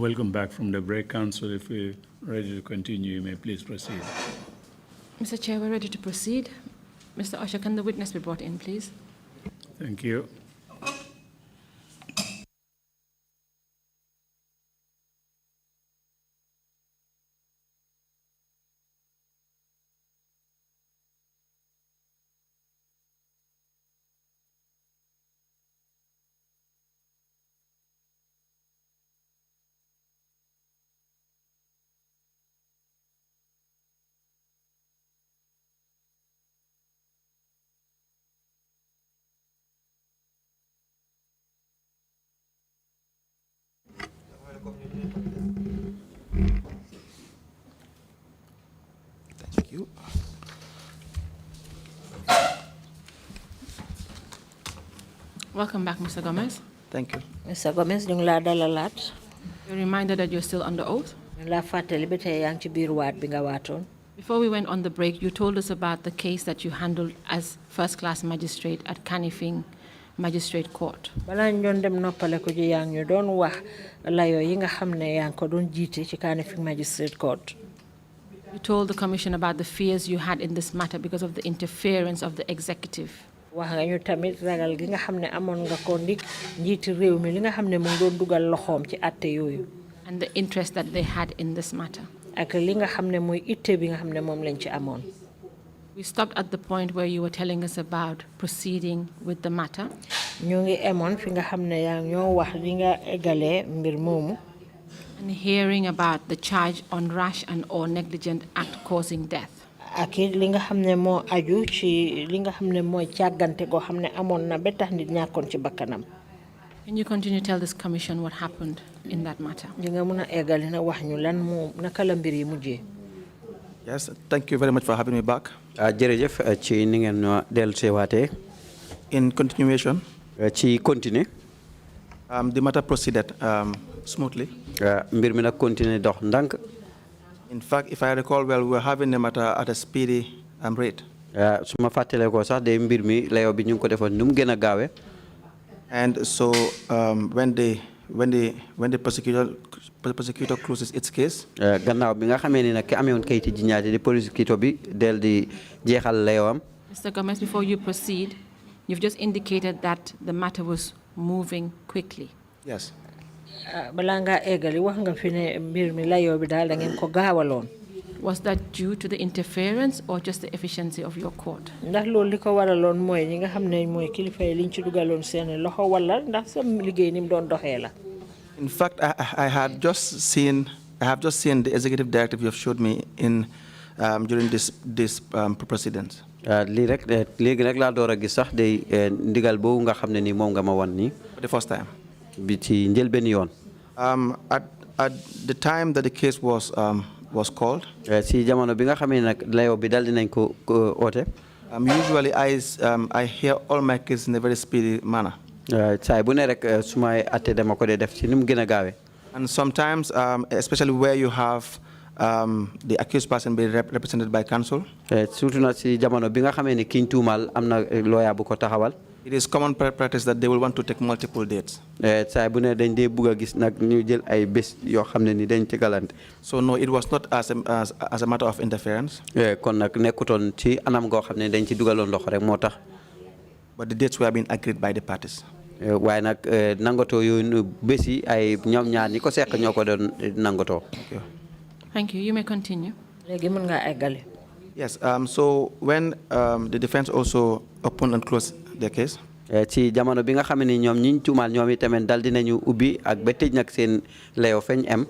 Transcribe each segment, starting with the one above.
Welcome back from the break, Council. If we're ready to continue, you may please proceed. Mr. Chair, we're ready to proceed. Mr. Usher, can the witness be brought in, please? Thank you. Thank you. Welcome back, Mr. Gomez. Thank you. Mr. Gomez, ñu ngi laa dalalaat. You're reminded that you're still under oath. Ñu laa fàttali ba tey yaa ngi ci biir waat bi nga waatoon. Before we went on the break, you told us about the case that you handled as first-class magistrate at Kanifing Magistrate Court. Balaa ñu doon dem noppale ko ji yaa ngi ñu doon wax layo yi nga xam ne yaa ngi ko doon jiite ci Kanifing Magistrate Court. You told the commission about the fears you had in this matter because of the interference of the executive. Wax nga ñu tamit ragal gi nga xam ne amoon nga ko ndik njiiti réew mi li nga xam ne mu ngi doon dugal loxoom ci atte yooyu. And the interest that they had in this matter. Ak li nga xam ne mooy itte bi nga xam ne moom lañ ci amoon. We stopped at the point where you were telling us about proceeding with the matter. Ñu ngi emoon fi nga xam ne yaa ñoo wax li nga eggalee mbir moomu. And hearing about the charge on rash and or negligent act causing death. Ak li nga xam ne moo aju ci li nga xam ne mooy càggante goo xam ne amoon na ba tax nit ñàkkoon ci bakkanam. Can you continue to tell this commission what happened in that matter? Di nga mën a eggali na wax ñu lan moo naka la mbir yi mujjee. Yes, thank you very much for having me back. Jërëjëf ci ni ngeen ñoo dellu seewaatee. In continuation, ci continuer. The matter proceeded smoothly. Mbir mi nag continuer dox ndànk. In fact, if I recall well, we were having the matter at a speedy rate. Su ma fàttalee ko sax de mbir mi layo bi ñu ko defoon nu mu gën a gaawee. And so when the prosecutor closes its case, gannaaw bi nga xamee ni nag ki amee woon kayiti jiñaate di prosecutor bi del di jeexal layowam. Mr. Gomez, before you proceed, you've just indicated that the matter was moving quickly. Yes. Balaa ngaa eggali wax nga fi ne mbir mi layoo bi daal da ngeen ko gaawaloon. Was that due to the interference or just the efficiency of your court? Ndax loolu li ko waraloon mooy ñi nga xam ne mooy kilifa yi liñ ci dugaloon seen loxo wala ndax sa liggéey ni mu doon doxee la. In fact, I have just seen the executive directive you have showed me in during this proceedings. Lii rek léegi nag laa door a gis sax day ndigal boobu nga xam ne ni moom nga ma wan nii. For the first time. Bi ci njëlbeen yoon. At the time that the case was called. Si jamono bi nga xamee nag layo bi dal dinañ ko oote. Usually I hear all my cases in a very speedy manner. Saay bu ne rek su may atte dama ko dee def ci ni mu gën a gaawee. And sometimes, especially where you have the accused person being represented by counsel. Surtout na si jamono bi nga xamee ni kiñ tuumal am na lawyer bu ko taxawal. It is common practice that they will want to take multiple dates. Saay bu ne dañ dee bugg a gis nag ñu jël ay bés yoo xam ne ni dañ tegalante. So no, it was not as a matter of interference. Kon nag nekkutoon ci anam goo xam ne dañ ci dugaloon loxo rek moo tax. But the dates were being agreed by the parties. Waaye nag nangatoo yooyu bés yi ay ñoom ñaar ñi ko seq ñoo ko doon nangatoo. Thank you. You may continue. Léegi mën nga eggali. Yes. So when the defense also opened and closed their case. Ci jamono bi nga xam ne ñoom ñiñ tuumal ñoom itamit dal dinañu ubbi ak ba tëj nag seen layo feñ am.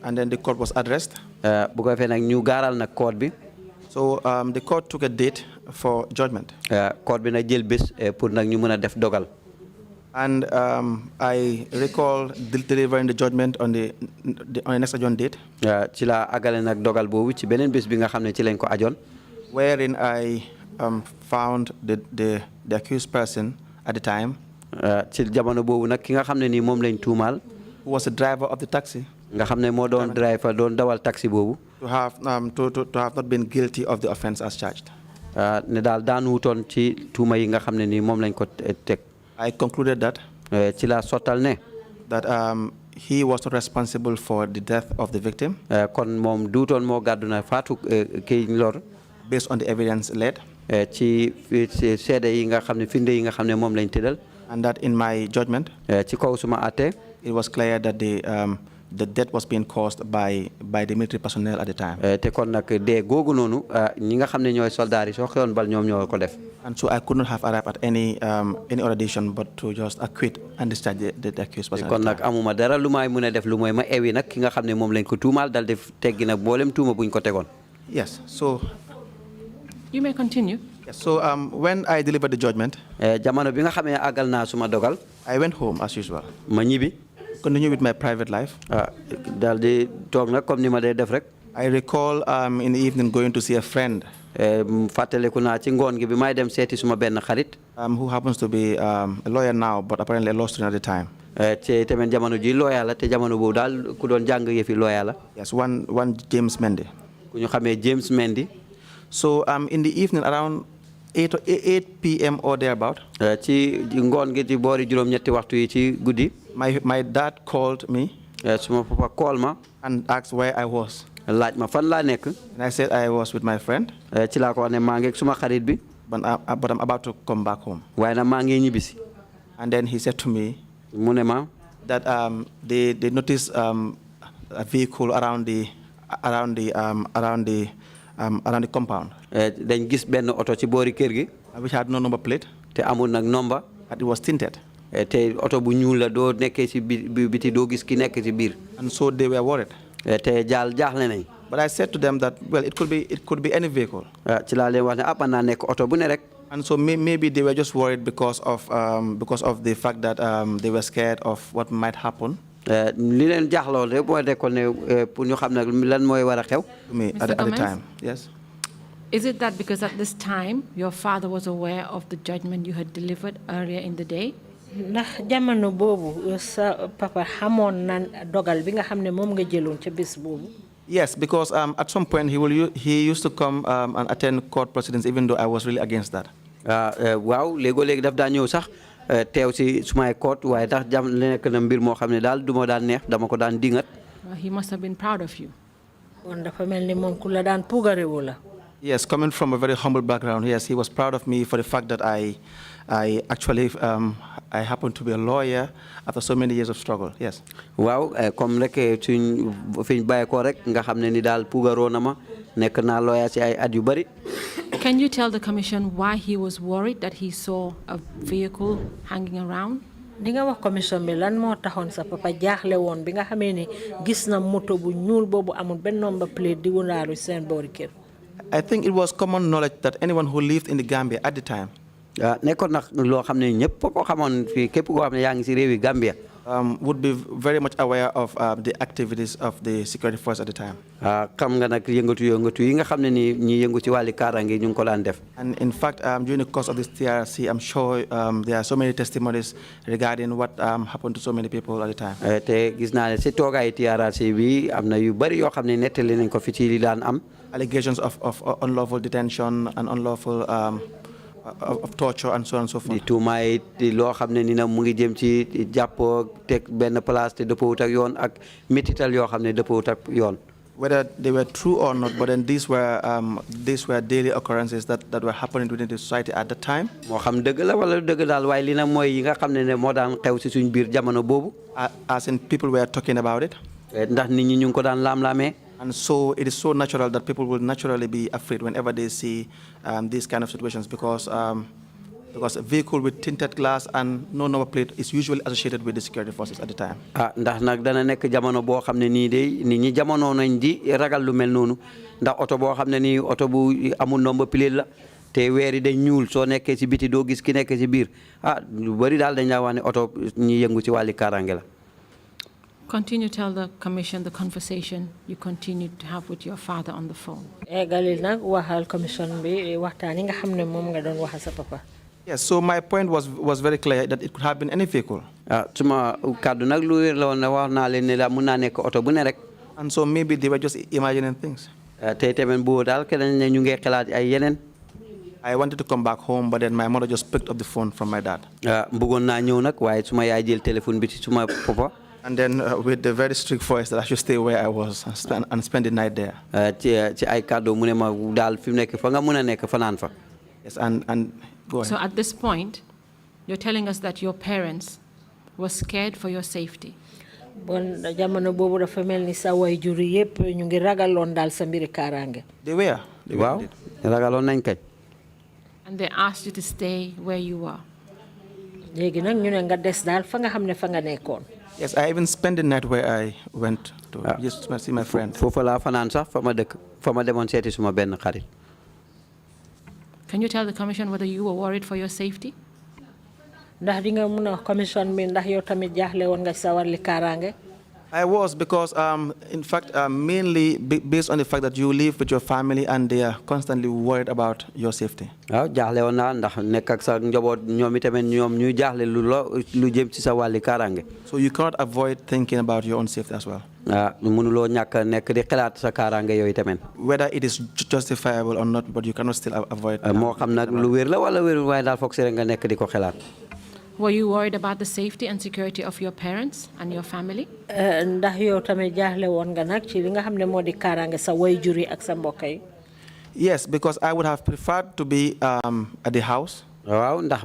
And then the court was addressed. Bu ko defee nag ñu gaaral nag court bi. So the court took a date for judgment. Court bi nag jël bés pour nag ñu mën a def dogal. And I recall delivering the judgment on the next adjourned date. Ci la agale nag dogal boobu ci beneen bés bi nga xam ne ci lañ ko ajoon. Wherein I found the accused person at the time. Ci jamono boobu nag ki nga xam ne nii moom lañ tuumaal. Who was the driver of the taxi. Nga xam ne moo doon driver doon dawal taxi boobu. To have not been guilty of the offense as charged. Ne daal daan wutoon ci tuuma yi nga xam ne nii moom lañ ko teg. I concluded that. Ci la sottal ne. That he was not responsible for the death of the victim. Kon moom duutoon moo gàddu na faatu kii lor. Based on the evidence led. Ci seede yi nga xam ne finde yi nga xam ne moom lañ tëddal. And that in my judgment. Ci kaw suma àtte. It was clear that the death was being caused by the military personnel at the time. Te kon nag dee googu noonu ñi nga xam ne ñooy soldats yi soo xewoon bal ñoom ñoo ko def. And so I could not have arrived at any other decision but to just acquit and discharge the accused person. Kon nag amuma dara lu may mën a def lu mooy ma ewi nag ki nga xam ne moom lañ ko tuumaal dal def teggi nag mboolem tuuma buñ ko tegoon. Yes, so. You may continue. Yes, so when I delivered the judgment. Jamono bi nga xam ne àggal naa suma dogal. I went home as usual. Ma ñibbi. Continue with my private life. Dal di toog nag comme ni ma dee def rek. I recall in the evening going to see a friend. Fàttaliku naa ci ngoon gi bi may dem seeti suma benn xarit. Who happens to be a lawyer now, but apparently a law student at the time. Te tamit jamono ji lawyer la te jamono boobu daal ku doon jàng yëfi lawyer la. Yes, one James Mendy. Ku ñu xamee James Mendy. So in the evening around 8 p.m. or thereabout. Ci ngoon gi ci boori juróom-ñetti waxtu yi ci guddi. My dad called me. Suma papa call ma. And asked where I was. Laaj ma fan laa nekk. And I said I was with my friend. Ci laa ko wax ne maa ngi ak suma xarit bi. But I'm about to come back home. Waaye nag maa ngi ñibbisi. And then he said to me. Mu ne ma. That they noticed a vehicle around the compound. Dañ gis benn oto ci boori kër gi. Which had no number plate. Te amul nag number. And it was tinted. Te oto bu ñuul la doo nekkee ci biti doo gis ki nekk ci biir. And so they were worried. Te jaaxle nañ. But I said to them that well, it could be any vehicle. Ci laa leen wax ne mën naa nekk oto bu ne rek. And so maybe they were just worried because of the fact that they were scared of what might happen. Li leen jaaxloon rek mooy dekkoon ne pour ñu xam ne lan mooy war a xew. At the time, yes. Is it that because at this time your father was aware of the judgment you had delivered earlier in the day? Ndax jamono boobu sa papa xamoon na dogal bi nga xam ne moom nga jëloon ca bés boobu. Yes, because at some point he used to come and attend court proceedings even though I was really against that. Waaw léegi daf daa ñëw sax teew si sumay court waaye ndax nekk na mbir moo xam ne daal du ma daan neex dama ko daan dingat. He must have been proud of you. Kon dafa mel ni moom ku la daan puugarewu la. Yes, coming from a very humble background, yes, he was proud of me for the fact that I actually I happen to be a lawyer after so many years of struggle. Yes. Wow, comme rek suñ fiñ bàyyi ko rek nga xam ne ni daal puugaroo na ma nekk naa lawyer si ay at yu bari. Can you tell the commission why he was worried that he saw a vehicle hanging around? Di nga wax commission bi lan moo taxoon sa papa jaaxle woon bi nga xamee ni gis na moto bu ñuul boobu amul benn number plate di wunaaru seen boori kër. I think it was common knowledge that anyone who lived in the Gambia at the time. Nekkoon nag loo xam ne ñëpp ko xamoon fii képp koo xam ne yaa ngi si réewi Gambia. Would be very much aware of the activities of the security force at the time. Xam nga nag yëngatu yi nga xam ne ni ñi yëngu ci wàlli kaaraange ñu ngi ko daan def. And in fact, during the course of this TRC, I'm sure there are so many testimonies regarding what happened to so many people at the time. Te gis naa ne si toogaay TRC bi am na yu bari yoo xam ne nettali nañ ko fi ci li daan am. Allegations of unlawful detention and unlawful of torture and so on and so forth. Di tuumaay loo xam ne ni na mu ngi jëm ci jàppoo teg benn place te dëppawut ak yoon ak métital yoo xam ne dëppawut ak yoon. Whether they were true or not, but then these were daily occurrences that were happening within the society at the time. Moo xam dëgg la wala dëgg daal waaye li nag mooy yi nga xam ne moo daan xew si suñ biir jamono boobu. As in people were talking about it. Ndax nit ñi ñu ngi ko daan laam-laamee. And so it is so natural that people will naturally be afraid whenever they see these kind of situations because a vehicle with tinted glass and no number plate is usually associated with the security forces at the time. Ndax nag dana nekk jamono boo xam ne nii de nit ñi jamono nañ di ragal lu mel noonu ndax oto boo xam ne nii oto bu amul number plate la te weer yi dañ ñuul soo nekkee si biti doo gis ki nekk si biir lu bari daal dañ laa wax ne oto ñi yëngu ci wàlli kaaraange la. Continue to tell the commission the conversation you continued to have with your father on the phone. Galil nag waxal commission bi waxtaan yi nga xam ne moom nga doon wax sa papa. Yes, so my point was very clear that it could have been any vehicle. Suma kàddu nag lu wér la woon ne wax naa leen ne la mun naa nekk oto bu ne rek. And so maybe they were just imagining things. Te tamit bu daal keneen ne ñu ngi xalaat ay yeneen. I wanted to come back home, but then my mother just picked up the phone from my dad. Bëggoon naa ñëw nag waaye suma yaay jël téléphone bi ci suma papa. And then with the very strict voice that I should stay where I was and spend the night there. ci ay kàddu mu ne ma daal fi mu nekk fa nga mën a nekk fanaan fa. Yes, and go ahead. So at this point, you're telling us that your parents were scared for your safety. Bon jamono bobu dafa melni sa way juri yep ñu ngi ragalon dal sa mbiri karange. They were. Waaw ragalon nañ kay. And they asked you to stay where you were. Legi nak ñu ne nga des dal fa nga xamne fa nga nekkon. Yes, I even spent the night where I went to just to see my friend. Foofu laa fanaan sax fa ma dëkk fa ma demoon seeti suma benn xarit. Can you tell the commission whether you were worried for your safety? Ndax di nga mëna commission bi ndax yow tamit jaxlé won nga sa warli karange? I was because, in fact, mainly based on the fact that you live with your family and they are constantly worried about your safety. waaw jaaxle woon naa ndax nekk ak sa njaboot ñoom itamit ñoom ñuy jaaxle lu jëm ci sa wàlli kaaraange. So you cannot avoid thinking about your own safety as well. mënuloo ñàkk nekk di xalaat sa kaaraange yooyu tamit. Whether it is justifiable or not, but you cannot still avoid. moo xam nag lu wér la wala wérul waaye daal foog si rek nga nekk di ko xalaat. Were you worried about the safety and security of your parents and your family? Ndax yow tamit jaxlé won nga nak ci li nga xamne modi karange sa way juri ak sa mbokay? Yes, because I would have preferred to be at the house. waaw ndax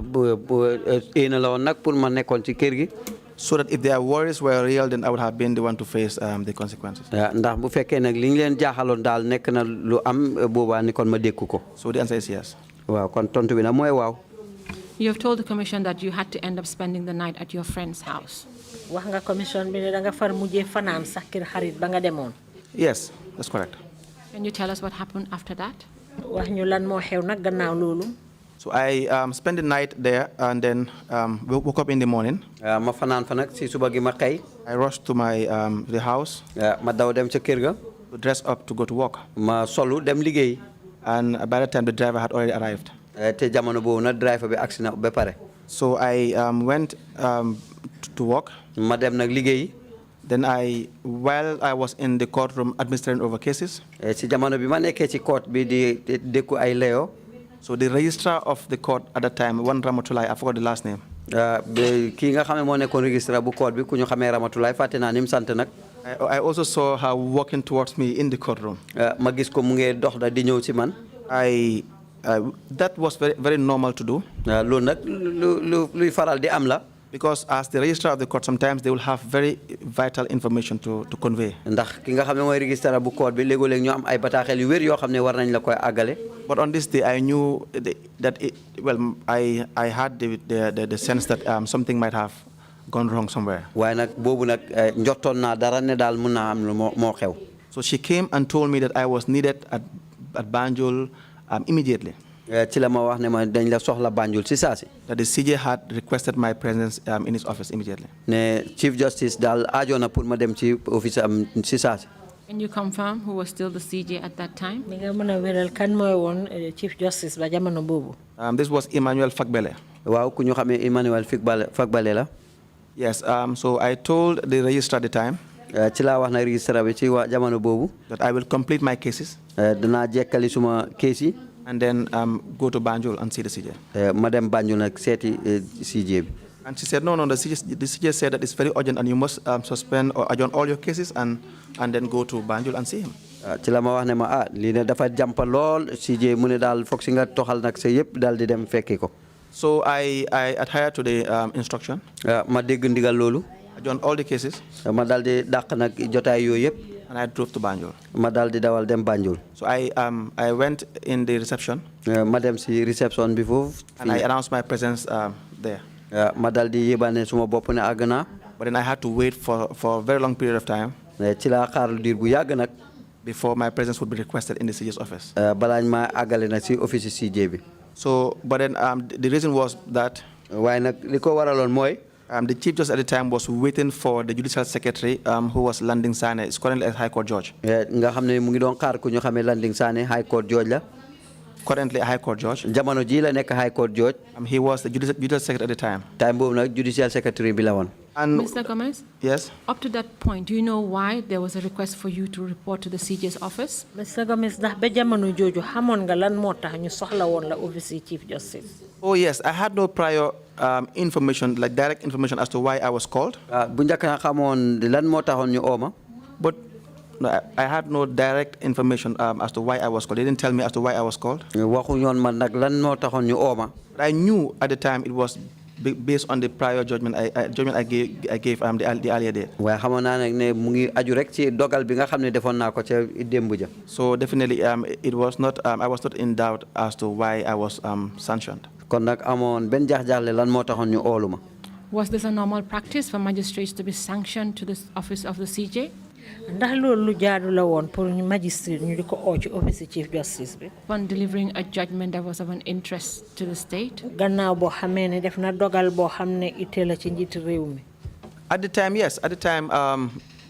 ina la woon nag pour ma nekkoon ci kër gi. So that if their worries were real, then I would have been the one to face the consequences. ndax bu fekkee nag li ñu leen jaaxaloon daal nekk na lu am boobaa ni kon ma dékku ko. So the answer is yes. waaw kon tontu bi nag mooy waaw. You have told the commission that you had to end up spending the night at your friend's house. Wax nga commission bi ne da nga far mujjé fanan sax kër xarit ba nga demone. Yes, that's correct. Can you tell us what happened after that? Wax ñu lan mo xew nak gannaaw lolu. So I spent the night there and then woke up in the morning. ma fanaan fa nag si suba gi ma xëy. I rushed to my the house. ma daw dem ca kër ga. To dress up to go to work. ma solu dem liggéey. And by the time the driver had already arrived. te jamono boobu nag driver bi agsi na ba pare. So I went to work. ma dem nag liggéey. Then while I was in the courtroom administering over cases. si jamono bi ma nekkee ci court bi di dékku ay leo. So the registrar of the court at that time, one Ramatulai, I forgot the last name. kii nga xam ne moo nekkoon registrar bu court bi ku ñu xamee Ramatulai fàtte naa ni mu sant nag. I also saw her walking towards me in the courtroom. ma gis ko mu ngi dox da di ñëw ci man. That was very, very normal to do. loolu nag luy faral di am la. Because as the registrar of the court, sometimes they will have very vital information to convey. ndax ki nga xam ne mooy registrar bu court bi léegoo-léeg ñu am ay bataaxel yu wér yoo xam ne war nañ la koy àggale. But on this day, I knew that I had the sense that something might have gone wrong somewhere. waaye nag boobu nag njottoon naa dara ne daal mun naa am lu moo xew. So she came and told me that I was needed at Banjul immediately. ci la ma wax ne ma dañ la soxla Banjul si saasi. That the CJ had requested my presence in his office immediately. ne Chief Justice daal aajo na pour ma dem ci office am si saasi. Can you confirm who was still the CJ at that time? Ni nga mëna wéral kan moy won Chief Justice ba jamono bobu. This was Emmanuel Fagbele. waaw ku ñu xamee Emmanuel Fagbele la. Yes, so I told the registrar at the time. ci laa wax na registrar bi ci waa jamono boobu. That I will complete my cases. danaa jekkali suma case yi. And then go to Banjul and see the CJ. ma dem Banjul nag seeti CJ bi. And she said, no, the CJ said that it's very urgent and you must suspend or adjourn all your cases and then go to Banjul and see him. ci la ma wax ne ma lii ne dafa jàmpa lool CJ mu ne daal foog si nga toxal nag sa yëpp daal di dem fekki ko. So I adhered to the instruction. ma dégg ndigal loolu. Adjourned all the cases. ma daal di dàq nag jotaay yooyu yëpp. And I drove to Banjul. ma daal di dawal dem Banjul. So I went in the reception. ma dem si reception bi foofu. And I announced my presence there. ma daal di yébaane suma bopp ne àgg naa. But then I had to wait for a very long period of time. ci laa xaar diir bu yàgg nag. Before my presence would be requested in the CJ's office. balaañ ma àggale nag si office CJ bi. So, but then the reason was that. waaye nag li ko waraloon mooy. The Chief Justice at the time was waiting for the Judicial Secretary, who was Landing Sane, is currently a High Court Judge. nga xam ne mu ngi doon xaar ku ñu xamee Landing Sane High Court Judge la. Currently a High Court Judge. jamono ji la nekk High Court Judge. He was the Judicial Secretary at the time. time boobu nag Judicial Secretary bi la woon. And Mr. Gomez, yes, up to that point, do you know why there was a request for you to report to the CJ's office? Mr. Gomez ndax ba jamono jooju xamoon nga lan moo tax ñu soxla woon la office Chief Justice. oh yes, I had no prior information, like direct information as to why I was called. bu njëkk na xamoon lan moo taxoon ñu ooma. But no, I had no direct information as to why I was called. They didn't tell me as to why I was called. waxu ñoon man nag lan moo taxoon ñu ooma. But I knew at the time it was based on the prior judgment I gave the earlier date. waaye xamoon naa nag ne mu ngi aju rek ci dogal bi nga xam ne defoon naa ko ca démb ja. So definitely it was not, I was not in doubt as to why I was sanctioned. kon nag amoon benn jaax-jaaxle lan moo taxoon ñu oolu ma. Was this a normal practice for magistrates to be sanctioned to the office of the CJ? ndax loolu lu jaadu la woon pour ñu magistrate ñu di ko oo ci office Chief Justice bi. Upon delivering a judgment that was of an interest to the state? gannaaw boo xamee ne def na dogal boo xam ne ittee la ci njiiti réew mi. At the time, yes. At the time,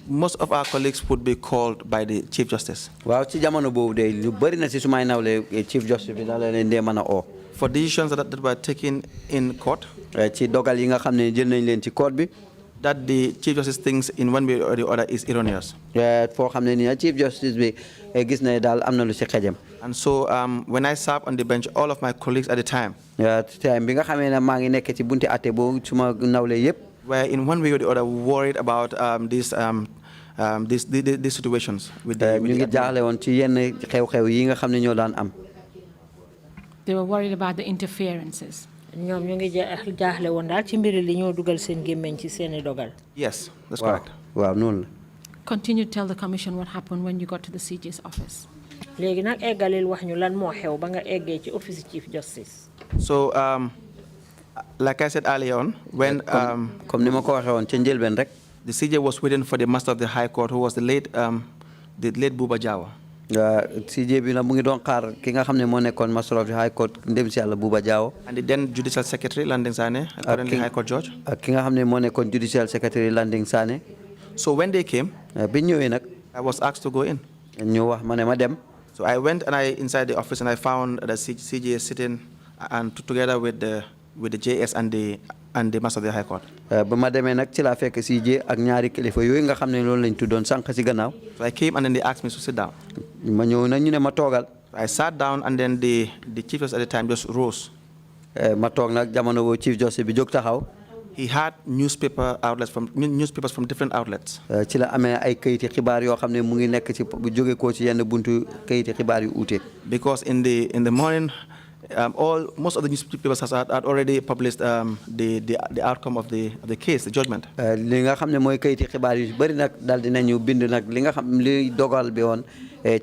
most of our colleagues would be called by the Chief Justice. waaw ci jamono boobu de lu bëri na si sumay nawle Chief Justice bi la leen dee mën a oo. For decisions that were taken in court, ci dogal yi nga xam ne jël nañ leen ci court bi. that the Chief Justice thinks in one way or the other is erroneous. foo xam ne nii Chief Justice bi gis na daal am na lu si xejam. And so when I sat on the bench, all of my colleagues at the time time bi nga xamee ne maa ngi nekk ci bunti atte boobu suma nawle yëpp. were in one way or the other worried about these situations with the ñu ngi jaaxle woon ci yenn xew-xew yi nga xam ne ñoo daan am. They were worried about the interferences. ñoom ñu ngi jaaxle woon daal ci mbiri li ñoo dugal seen gémmiñ ci seeni dogal. Yes, that's correct. waaw noonu la. Continue to tell the commission what happened when you got to the CJ's office. léegi nag eggalil wax ñu lan moo xew ba nga eggee ci office Chief Justice. So like I said earlier on, when comme ni ma ko waxee woon ca njëlbeen rek. the CJ was waiting for the Master of the High Court, who was the late Buba Jawa. CJ bi nag mu ngi doon xaar ki nga xam ne moo nekkoon Master of the High Court ndem si yàlla Buba Jawo. And the then Judicial Secretary Landing Sane, currently High Court Judge. ak ki nga xam ne moo nekkoon Judicial Secretary Landing Sane. So when they came, bi ñëwee nag. I was asked to go in. ñu wax ma ne ma dem. So I went and inside the office and I found the CJ sitting and together with the JS and the Master of the High Court. ba ma demee nag ci laa fekk CJ ak ñaari kilifa yooyu nga xam ne loolu lañ tuddoon sànq si gannaaw. So I came and then they asked me to sit down. ma ñëw nag ñu ne ma toogal. I sat down and then the Chief Justice at the time just rose. ma toog nag jamono boobu Chief Justice bi jóg taxaw. He had newspapers from different outlets. ci la amee ay kayiti xibaar yoo xam ne mu ngi nekk ci bu jóge koo ci yenn buntu kayiti xibaar yu uute. Because in the morning, most of the newspapers had already published the outcome of the case, the judgment. li nga xam ne mooy kayiti xibaar yu bëri nag daal dinañu bind nag li nga xam li dogal bi woon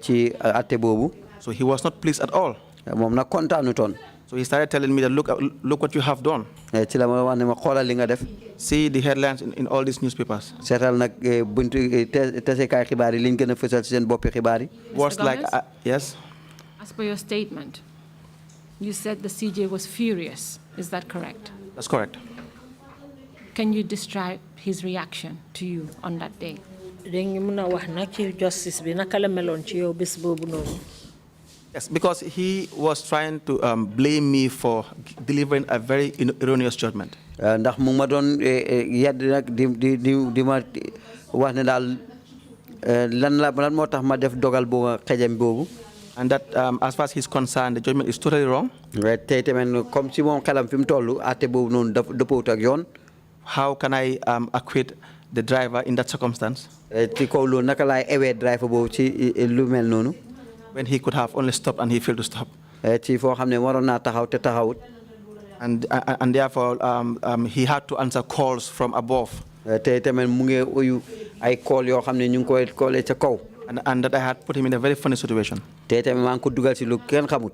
ci atte boobu. So he was not pleased at all. moom nag kontaanu toon. So he started telling me that look what you have done. ci la ma wax ne ma xoolal li nga def. See the headlines in all these newspapers. seetal nag buntu tasekaay xibaar yi liñ gën a fësal ci seen boppi xibaar yi. Words like yes. As per your statement, you said the CJ was furious. Is that correct? That's correct. Can you describe his reaction to you on that day? dañu mën a wax nag Chief Justice bi naka la meloon ci yow bés boobu noonu. Yes, because he was trying to blame me for delivering a very erroneous judgment. ndax mu ma doon yedd nag di ma wax ne daal lan moo tax ma def dogal boobu xejam boobu. And that as far as he's concerned, the judgment is totally wrong. tey tamit comme si moom xelam fi mu toll àtte boobu noonu dëppoowut ak yoon. How can I acquit the driver in that circumstance? ci kaw loolu naka laay ewee driver boobu ci lu mel noonu. When he could have only stopped and he failed to stop. ci foo xam ne waroon naa taxaw te taxawut. And therefore he had to answer calls from above. tey tamit mu ngi uyu ay call yoo xam ne ñu ngi koy callee ca kaw. And that I had put him in a very funny situation. tey tamit maa ngi ko dugal si lu kenn xamut.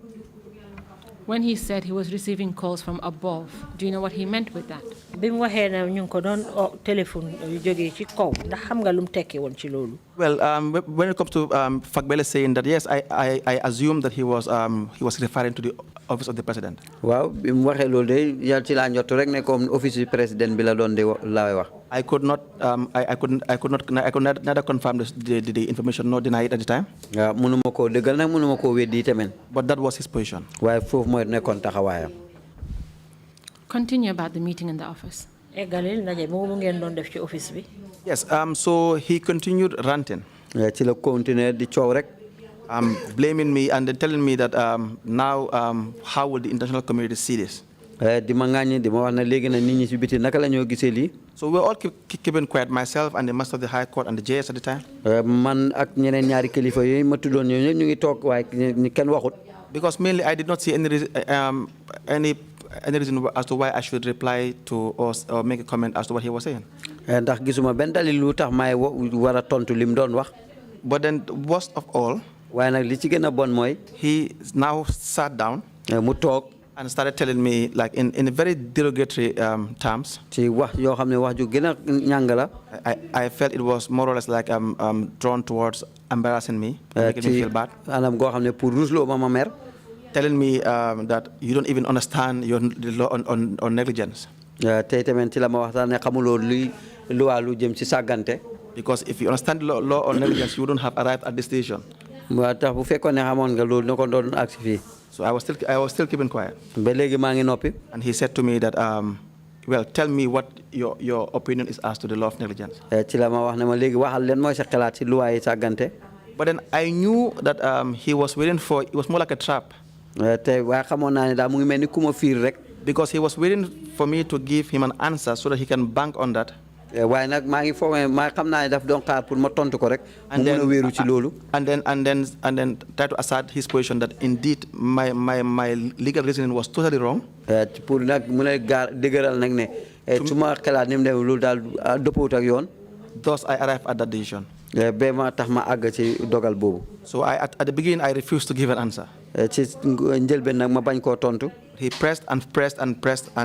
When he said he was receiving calls from above, do you know what he meant with that? bi mu waxee ne ñu ngi ko doon téléphone yu jógee ci kaw ndax xam nga lu mu tekki woon ci loolu. Well, when it comes to Fagbele saying that, yes, I assume that he was referring to the office of the president. waaw bi mu waxee loolu de yàlla ci laa njort rek ne comme office du président bi la doon de laay wax. I could neither confirm the information nor deny it at the time. waaw mënuma koo dëggal nag mënuma koo weddi tamit. But that was his position. waaye foofu mooy nekkoon taxawaayam. Continue about the meeting in the office. eggalil ndaje boobu ngeen doon def ci office bi. Yes, so he continued ranting. ci la continuer di coow rek. Blaming me and then telling me that now how will the international community see this? di ma ŋàññi di ma wax ne léegi na nit ñi ci biti naka la ñoo gisee lii. So we're all keeping quiet, myself and the Master of the High Court and the JS at the time. man ak ñeneen ñaari kilifa yooyu ma tuddoon ñoom ñëpp ñu ngi toog waaye ñu kenn waxut. Because mainly I did not see any reason as to why I should reply to or make a comment as to what he was saying. ndax gisuma benn dalil lu tax may war a tontu lim doon wax. But then the worst of all, waaye nag li ci gën a bon mooy. he now sat down mu toog. and started telling me like in very derogatory terms. ci wax yoo xam ne wax ju gën a ñàng la. I felt it was more or less like drawn towards embarrassing me, making me feel bad. anam goo xam ne pour rusloo ma mer. Telling me that you don't even understand the law on negligence. tey tamit ci la ma waxtaan ne xamuloo luy luwaa lu jëm ci sàggante. Because if you understand the law on negligence, you wouldn't have arrived at this station. waa tax bu fekkoon ne xamoon nga loolu na ko doon agsi fii. So I was still keeping quiet. ba léegi maa ngi noppi. And he said to me that, well, tell me what your opinion is as to the law of negligence. ci la ma wax ne ma léegi waxal leen mooy sa xalaat ci luwaa yi sàggante. But then I knew that he was waiting for, it was more like a trap. te waaye xamoon naa ne daal mu ngi mel ni ku ma fiir rek. Because he was waiting for me to give him an answer so that he can bank on that. waaye nag maa ngi foog maa xam naa ne daf doon xaar pour ma tontu ko rek. mu mën a wéeru ci loolu. And then try to assert his position that indeed my legal reasoning was totally wrong. pour nag mu ne dëgëral nag ne su ma xalaat ni mu dem loolu daal dëppoot ak yoon. Thus I arrived at that decision. ba ma tax ma àgg ci dogal boobu. So at the beginning I refused to give an answer. ci njëlbeen nag ma bañ koo tontu. He pressed and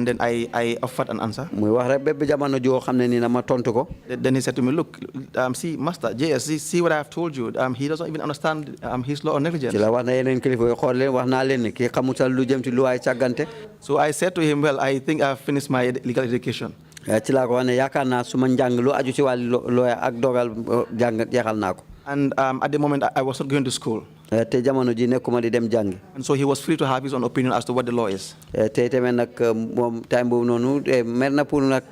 then I offered an answer. muy wax rek bépp jamono joo xam ne nii na ma tontu ko. Then he said to me, look, see, Master, JS, see what I have told you. He doesn't even understand his law on negligence. ci la wax na yeneen kilifa yi xool leen wax naa leen ne kii xamul sax lu jëm ci luwaay càggante. So I said to him, well, I think I've finished my legal education. ci laa ko wax ne yaakaar naa su ma njàng lu aju ci wàllu looya ak dogal jàng jeexal naa ko. And at the moment, I was not going to school. te jamono ji nekkuma di dem jàngi. And so he was free to have his own opinion as to what the law is. te tamit nag moom time boobu noonu mer na pour nag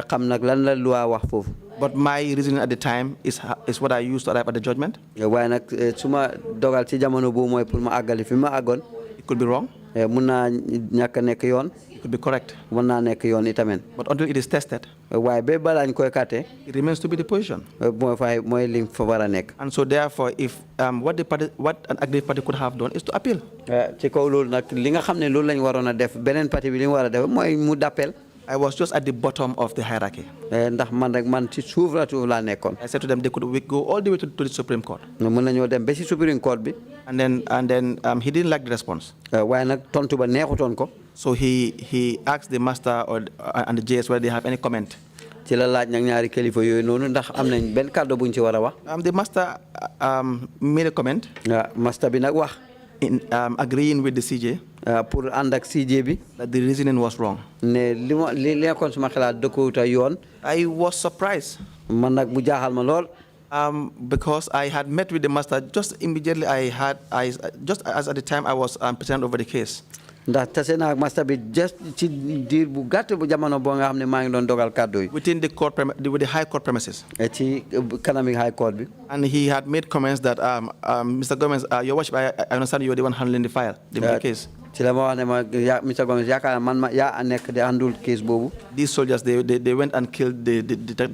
xam nag lan la loi wax foofu. But my reasoning at the time is what I used to arrive at the judgment. waaye nag su ma dogal ci jamono boobu mooy pour ma àggali fi ma àggoon. It could be wrong. mun naa ñàkk a nekk yoon. It could be correct. Mën naa nekk yoon itamit. But until it is tested, waaye ba balaa ñu koy kàtte. it remains to be the position. mooy li fa war a nekk. And so therefore, if what an aggrieved party could have done is to appeal. ci kaw loolu nag li nga xam ne loolu lañ waroon a def beneen parti bi li mu war a def mooy mu d'appel. I was just at the bottom of the hierarchy. ndax man ci suuf laa nekkoon. I said to them they could go all the way to the Supreme Court. mën nañoo dem ba ci Supreme Court bi. And then he didn't like the response. waaye nag tontu ba neexutoon ko. So he asked the Master and the JS whether they have any comment. ci la laaj nag ñaari kilifa yooyu noonu ndax am nañ benn kàddu buñ ci war a wax. The Master made a comment. Master bi nag wax. In agreeing with the CJ. pour ànd ak CJ bi. That the reasoning was wrong. ne li nekkoon suma xalaat dëkkuwut ak yoon. I was surprised. man nag mu jaaxal ma lool. Because I had met with the Master just immediately. Just as at the time I was president over the case. ndax tase naa ak Master bi just ci diir bu gàtt bu jamono boo nga xam ne maa ngi doon dogal kàddu yi. Within the court with the High Court premises. ci kanami High Court bi. And he had made comments that Mr. Gomez, Your Worship, I understand you are the one handling the file, the case. ci la ma wax ne ma Mr. Gomez yaakaar man ma yaa nekk di handle case boobu. These soldiers they went and killed the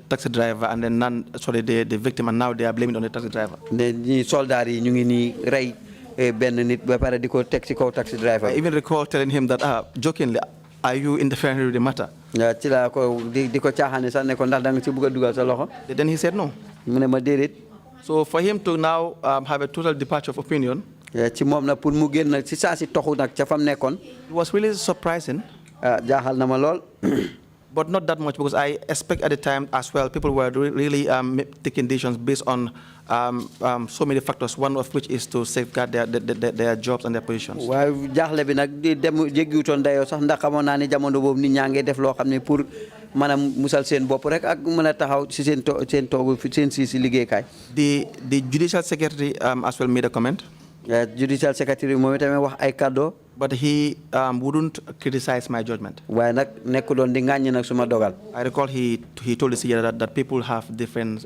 taxi driver and then the victim, and now they are blaming it on the taxi driver. ne ñi soldaar yi ñu ngi nii rey benn nit ba pare di ko teg ci kaw taxi driver. I even recall telling him that jokingly, are you interfering with the matter? ci la ko di ko caaxaane sax ne ko ndax da nga ci bëgg a dugal sa loxo. Then he said no. mu ne ma déedéet. So for him to now have a total departure of opinion. ci moom nag pour mu génn ci saa si toxu nag ca fam nekkoon. It was really surprising. jaaxal na ma lool. But not that much, because I expect at the time as well people were really taking decisions based on so many factors, one of which is to safeguard their jobs and their positions. waaye jaaxle bi nag di dem jéggiwutoon dayoo sax ndax xamoon naa ne jamono boobu nit ñaa ngi def loo xam ne pour mën a musal seen bopp rek ak mën a taxaw si seen toogu seen si liggéeykaay. The judicial secretary as well made a comment. judicial secretary moom itamit wax ay kàddoo. But he wouldn't criticize my judgment. waaye nag nekku doon di ŋàññi nag suma dogal. I recall he told the CJ that people have different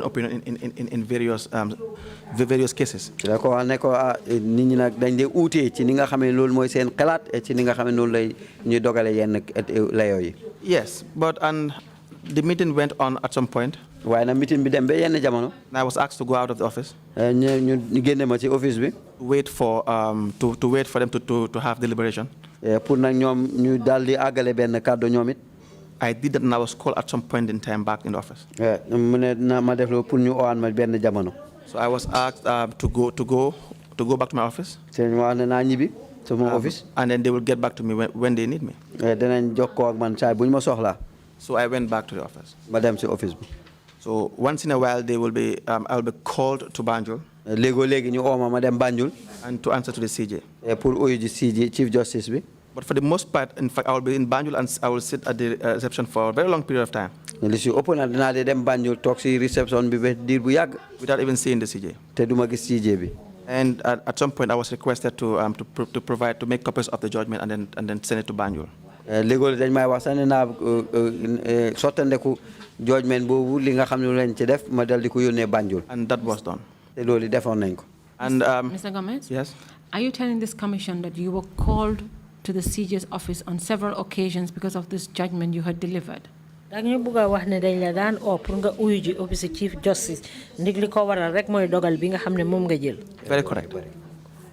opinion in various cases. ci la ko wax ne ko nit ñi nag dañ dee uutee ci ni nga xam ne loolu mooy seen xalaat ci ni nga xam ne noonu lay ñuy dogale yenn layoo yi. Yes, but the meeting went on at some point. waaye nag meeting bi dem ba yenn jamono. And I was asked to go out of the office. ñu génne ma ci office bi. Wait for them to have deliberation. pour nag ñoom ñu daal di àggale benn kàddu ñoom it. I did that and I was called at some point in time back in the office. mu ne na ma def loolu pour ñu owaan ma benn jamono. So I was asked to go back to my office. seen wax ne naa ñibbi sama office. And then they will get back to me when they need me. danañ jokkoo ak man saa bu ñu ma soxlaa. So I went back to the office. ma dem si office bi. So once in a while I will be called to Banjul. léegi ñu ooma ma dem Banjul. And to answer to the CJ. pour uyu ji CJ Chief Justice bi. But for the most part, in fact, I will be in Banjul and I will sit at the reception for a very long period of time. li si ëpp na dinaa dem Banjul toog si reception bi ba diir bu yàgg. Without even seeing the CJ. te duma gis CJ bi. And at some point, I was requested to make copies of the judgment and then send it to Banjul. léegi dañ may wax sax ne naa sottandeku judgment boobu li nga xam ne lañ ci def ma dal di ko yónnee Banjul. And that was done. te loolu defoon nañ ko. And Mr. Gomez? yes. Are you telling this commission that you were called to the CJ's office on several occasions because of this judgment you had delivered? dañu bëgg a wax ne dañ la daan oo pour nga uyu ji office Chief Justice ndig li ko waral rek mooy dogal bi nga xam ne moom nga jël. Very correct.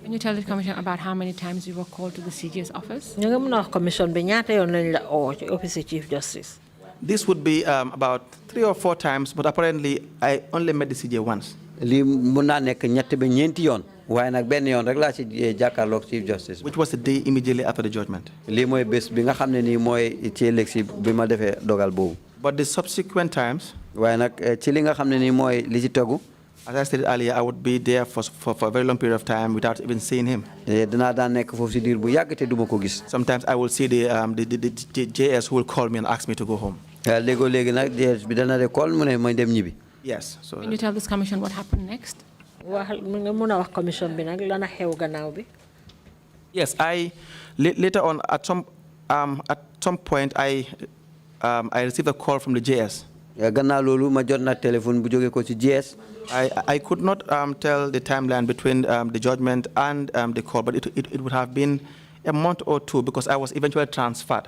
Can you tell the commission about how many times you were called to the CJ's office? ñu nga mën a wax commission bi ñaata yoon lañ la oo ci office Chief Justice. This would be about 3 or 4 times, but apparently I only met the CJ once. lii mun naa nekk ñett ba ñeenti yoon. waaye nag benn yoon rek laa ci jàkkaarloog Chief Justice. Which was the day immediately after the judgment. lii mooy bés bi nga xam ne nii mooy ci ëllëg si bi ma defee dogal boobu. But the subsequent times, waaye nag ci li nga xam ne nii mooy li ci tegu. as I stated earlier, I would be there for a very long period of time without even seeing him. dinaa daan nekk foofu si diir bu yàgg te duma ko gis. Sometimes I will see the JS who will call me and ask me to go home. léegi nag JS bi dana de call mu ne may dem ñibbi. Yes. So. Can you tell this commission what happened next? wax nga mën a wax commission bi nag lana xew gannaaw bi. Yes, I later on at some point I received a call from the JS. gannaaw loolu ma jot na téléphone bu jógee ko ci JS. I could not tell the timeline between the judgment and the call, but it would have been a month or 2 because I was eventually transferred.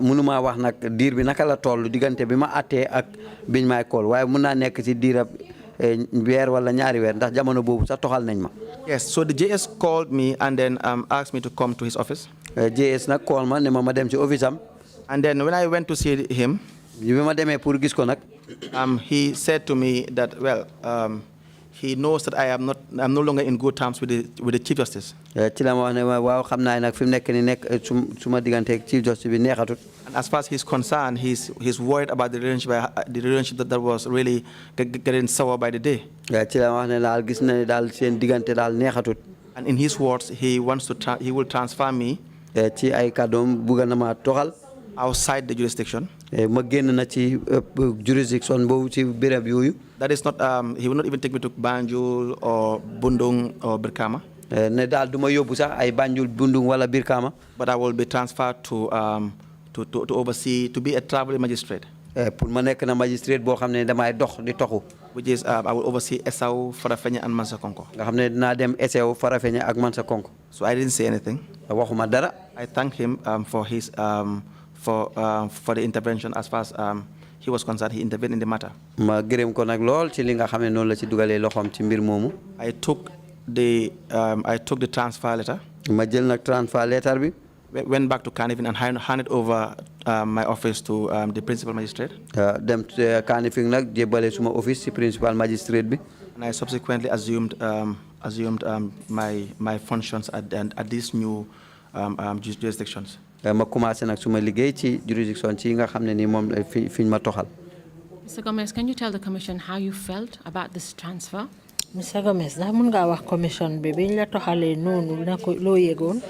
mënuma wax nag diir bi naka la toll diggante bi ma attee ak biñ may call waaye mën naa nekk ci diirab weer wala ñaari weer ndax jamono boobu sax toxal nañ ma. Yes, so the JS called me and then asked me to come to his office. JS nag call ma ne ma dem ci office am. And then when I went to see him, bi ma demee pour gis ko nag. He said to me that he knows that I'm no longer in good terms with the Chief Justice. ci la ma wax ne waaw xam naa nag fi mu nekk ni nekk suma diggante ak Chief Justice bi neexatut. And as far as he's concerned, he's worried about the relationship that was really getting sour by the day. ci la ma wax ne daal gis na ne daal seen diggante daal neexatut. And in his words, he will transfer me. ci ay kàddoom bugg na ma toxal. Outside the jurisdiction. ma génn na ci jurisdiction boobu ci béréb yooyu. That is not. He will not even take me to Banjul or Bundung or Birkama. ne daal du ma yóbbu sax ay Banjul Bundung wala Birkama. But I will be transferred to oversee, to be a traveling magistrate. pour ma nekk na magistrate boo xam ne damay dox di toxu. Which is I will oversee Esau, Farafenni and Mansakonko. nga xam ne dinaa dem Esau Farafenni ak Mansakonko. So I didn't say anything. waxuma dara. I thank him for his for the intervention as far as he was concerned. He intervened in the matter. ma gërëm ko nag lool ci li nga xam ne noonu la ci dugalee loxoom ci mbir moomu. I took the transfer letter. ma jël nag transfer letter bi. Went back to Kanifing and handed over my office to the principal magistrate. dem Kanifing nag jébbale suma office ci principal magistrate bi. And I subsequently assumed my functions at these new jurisdictions. ma commencé nag suma liggéey ci jurisdiction ci nga xam ne ni moom fiñ ma toxal. Mr. Gomez, can you tell the commission how you felt about this transfer? Mr. Gomez, ndax mun ngaa wax commission bi biñ la toxalee noonu na ko loo yëgoon.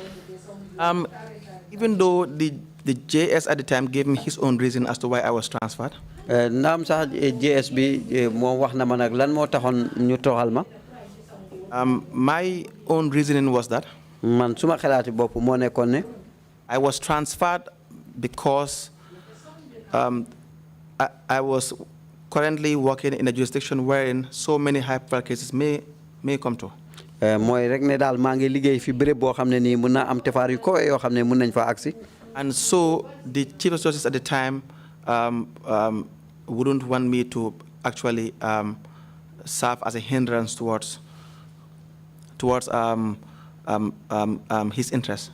Even though the JS at the time gave me his own reason as to why I was transferred. naam sax JS bi moom wax na ma nag lan moo taxoon ñu toxal ma. My own reasoning was that. man suma xalaati bopp moo nekkoon ne I was transferred because I was currently working in a jurisdiction wherein so many high-profile cases may come to. mooy rek ne daal maa ngi liggéey fi béréb boo xam ne nii mun naa am tefaar yu kowe yoo xam ne mun nañ fa agsi. And so the Chief of Justice at the time wouldn't want me to actually serve as a hindrance towards his interest.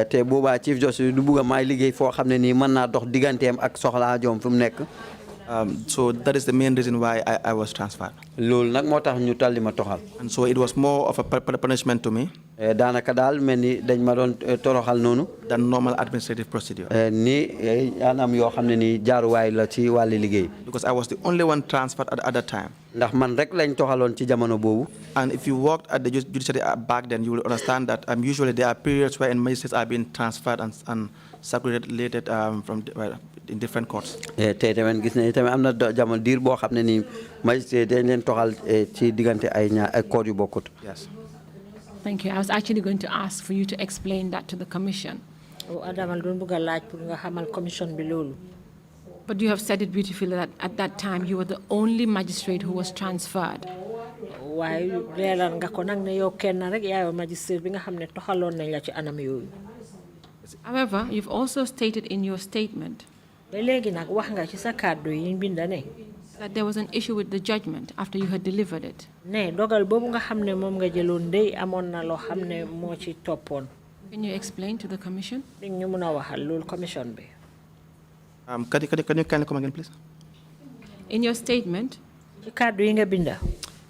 te boobaa Chief Justice du bugg a maay liggéey foo xam ne nii mën naa dox digganteem ak soxlaa joom fi mu nekk. So that is the main reason why I was transferred. loolu nag moo tax ñu talli ma toxal. And so it was more of a punishment to me daanaka daal mel ni dañ ma doon toroxal noonu. than normal administrative procedure. ni anam yoo xam ne nii jaaruwaay la ci wàlli liggéey. Because I was the only one transferred at that time. ndax man rek lañ toxaloon ci jamono boobu. And if you worked at the judiciary back then, you will understand that usually there are periods where magistrates are being transferred and circulated from in different courts. tey tamit gis nañu tamit am na jamono diir boo xam ne nii magistrat dañ leen toxal ci diggante ay court yu bokkut. Yes. Thank you. I was actually going to ask for you to explain that to the commission. But you have said it beautifully that at that time you were the only magistrate who was transferred. However, you've also stated in your statement that there was an issue with the judgment after you had delivered it. Can you explain to the commission? Can you kindly come again, please? In your statement,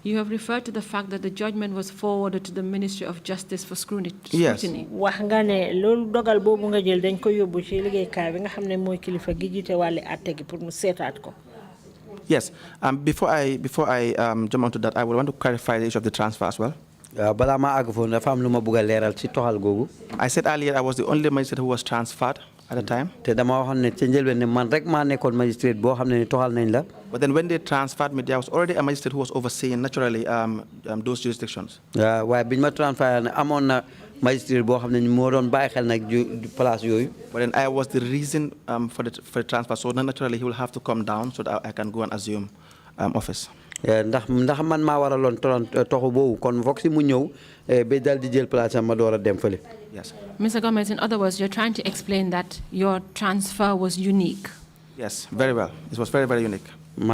you have referred to the fact that the judgment was forwarded to the Ministry of Justice for scrutiny. Yes. Yes. Before I jump onto that, I would want to clarify the issue of the transfer as well. I said earlier I was the only magistrate who was transferred at the time. But then when they transferred me, there was already a magistrate who was overseeing naturally those jurisdictions. But then I was the reason for the transfer, so naturally he will have to come down so that I can go and assume office. Yes. Mr. Gomez, in other words, you're trying to explain that your transfer was unique. Yes, very well. It was very, very unique. And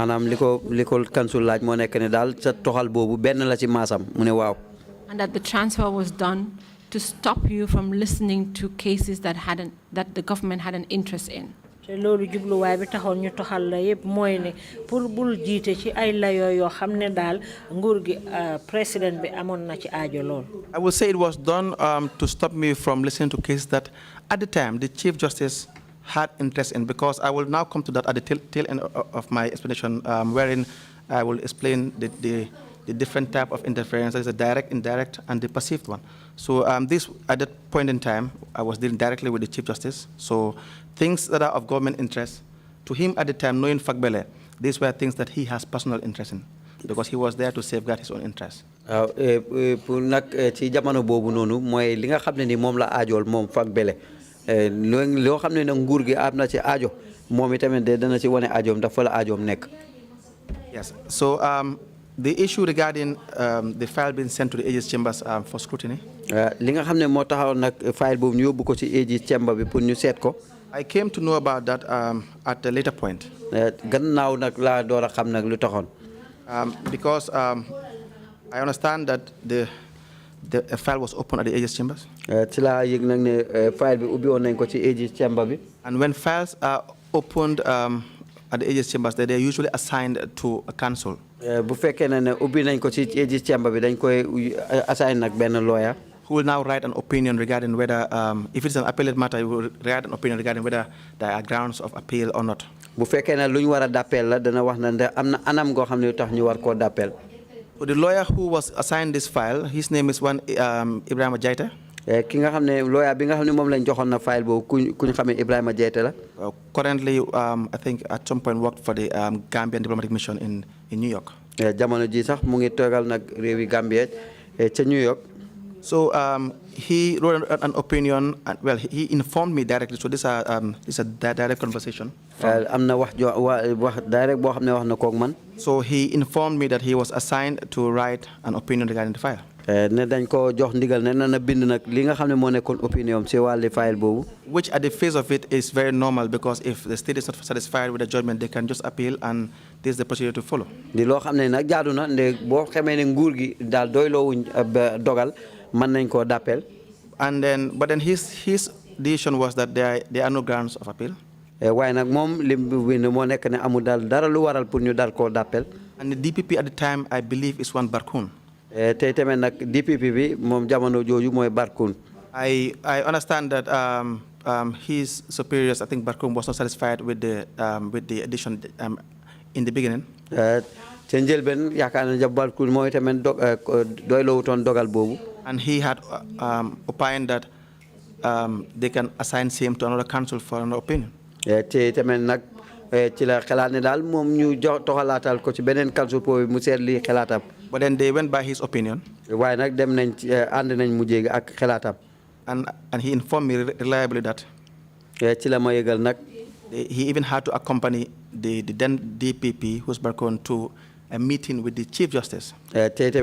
that the transfer was done to stop you from listening to cases that the government had an interest in. I will say it was done to stop me from listening to cases that at the time the Chief Justice had interest in, because I will now come to that at the tail end of my explanation, wherein I will explain the different type of interference. There is a direct, indirect, and the perceived one. So this, at that point in time, I was dealing directly with the Chief Justice. So things that are of government interest, to him at the time, knowing Fagbele, these were things that he has personal interest in, because he was there to safeguard his own interests. Pour nak ci jamono bobu nonu moy li nga xamné ni mom la aajol mom Fagbele lo xamné nak nguur gi amna ci aajo mom itamit dana ci woné aajom dafa la aajom nek. Yes. So the issue regarding the file being sent to the Aegis chambers for scrutiny. Li nga xamné mo taxaw nak file bobu ñu yobbu ko ci Aegis chamber bi pour ñu sét ko. I came to know about that at a later point. Gannaaw nak la doora xam nak lu taxone. Because I understand that the file was open at the Aegis chambers. And when files are opened at the Aegis chambers, they are usually assigned to a counsel. Who will now write an opinion regarding whether, if it's an appellate matter, he will write an opinion regarding whether there are grounds of appeal or not. So the lawyer who was assigned this file, his name is one Ibrahima Jaita. Currently, I think at some point worked for the Gambian diplomatic mission in New York. So he wrote an opinion. Well, he informed me directly. So this is a direct conversation. So he informed me that he was assigned to write an opinion regarding the file. Which at the face of it is very normal, because if the state is not satisfied with the judgment, they can just appeal, and this is the procedure to follow. And then, but then his decision was that there are no grounds of appeal. And the DPP at the time, I believe, is one Barkun. I understand that his superiors, I think Barkun, was not satisfied with the addition in the beginning. And he had opined that they can assign same to another council for another opinion. But then they went by his opinion. And he informed me reliably that he even had to accompany the then DPP, who's Barkon, to a meeting with the Chief Justice. Chief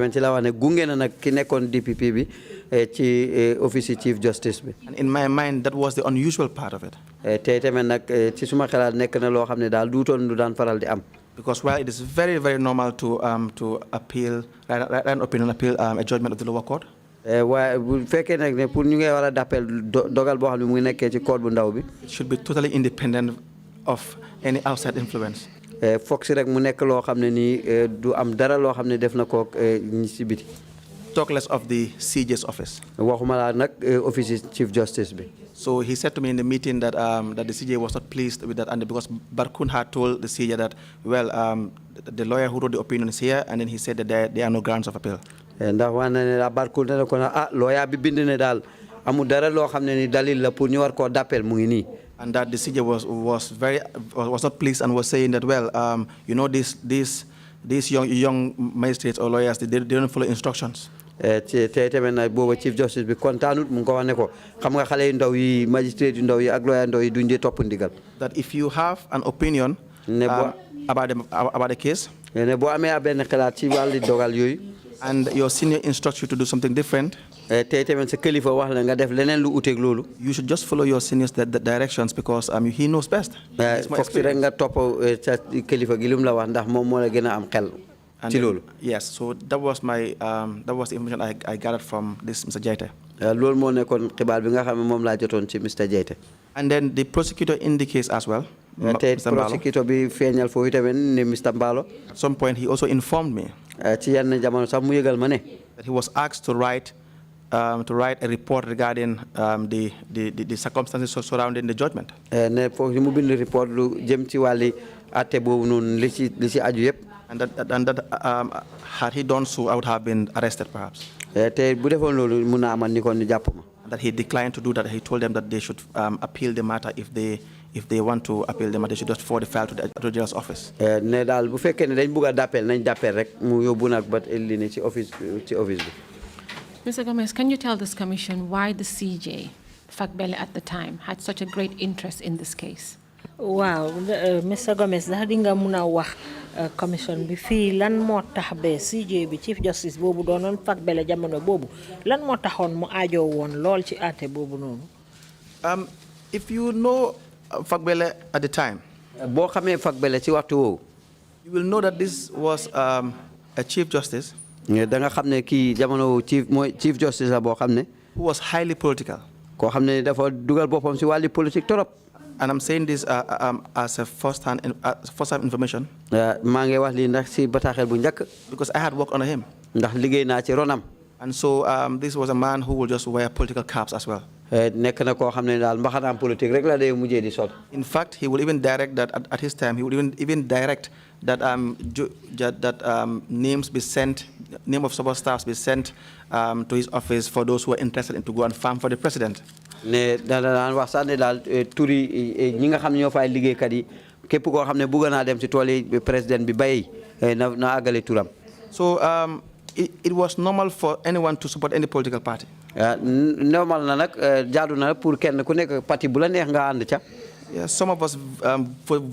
Justice. And in my mind, that was the unusual part of it. Because while it is very, very normal to appeal, write an opinion, appeal a judgment of the lower court. It should be totally independent of any outside influence. Talk less of the CJ's office. Chief Justice. So he said to me in the meeting that that the CJ was not pleased with that, and because Barkun had told the CJ that, well, the lawyer who wrote the opinion is here, and then he said that there are no grounds of appeal. And that one and that the CJ was not pleased and was saying that, well, you know, these young magistrates or lawyers, they don't follow instructions. Chief Justice be kontanut mu ko wane ko xam nga xalé ndaw yi magistrate yu ndaw yi ak lawyer ndaw yi duñ dé top ndigal. That if you have an opinion about the case, ne bo amé ben xalaat ci wali dogal yoy, and your senior instructs you to do something different, you should just follow your senior's directions, because he knows best. Yes, so that was the information I gathered from this Mr. Jaite. And then the prosecutor indicates as well. At some point, he also informed me that he was asked to write a report regarding the circumstances surrounding the judgment. And that had he done so, I would have been arrested, perhaps. And that he declined to do that. He told them that they should appeal the matter. If they want to appeal the matter, they should just forward the file to the Attorney General's office. Mr. Gomez, can you tell this commission why the CJ, Fakbele at the time, had such a great interest in this case? Wow, Mr. Gomez, dax di nga mëna wax commission bi fi lan mo tax be CJ bi Chief Justice bobu donon Fakbele jamono bobu lan mo taxone mu aajo won lol ci até bobu nonu? If you know Fakbele at the time, bo xamé Fakbele ci waxtu wo, you will know that this was a Chief Justice da nga xamné ki jamono Chief Justice la bo xamné who was highly political. Ko xamné dafa dugal bopam ci wali politique torop. And I'm saying this as a first-hand information. Because I had worked under him. And so this was a man who would just wear political caps as well. In fact, he would even direct that at his time, he would even direct that names be sent, name of support staffs be sent to his office for those who are interested in to go and farm for the president. Ne daan wax sax ne daal turi ñi nga xam ñoo fay liggéey kat yi képp koo xam ne bëgg naa dem ci tool yi président bi bay na àggale turam. So it was normal for anyone to support any political party. Normal na nak jaadu na pour kenn ku nek parti bu la neex nga and ca. Yeah, some of us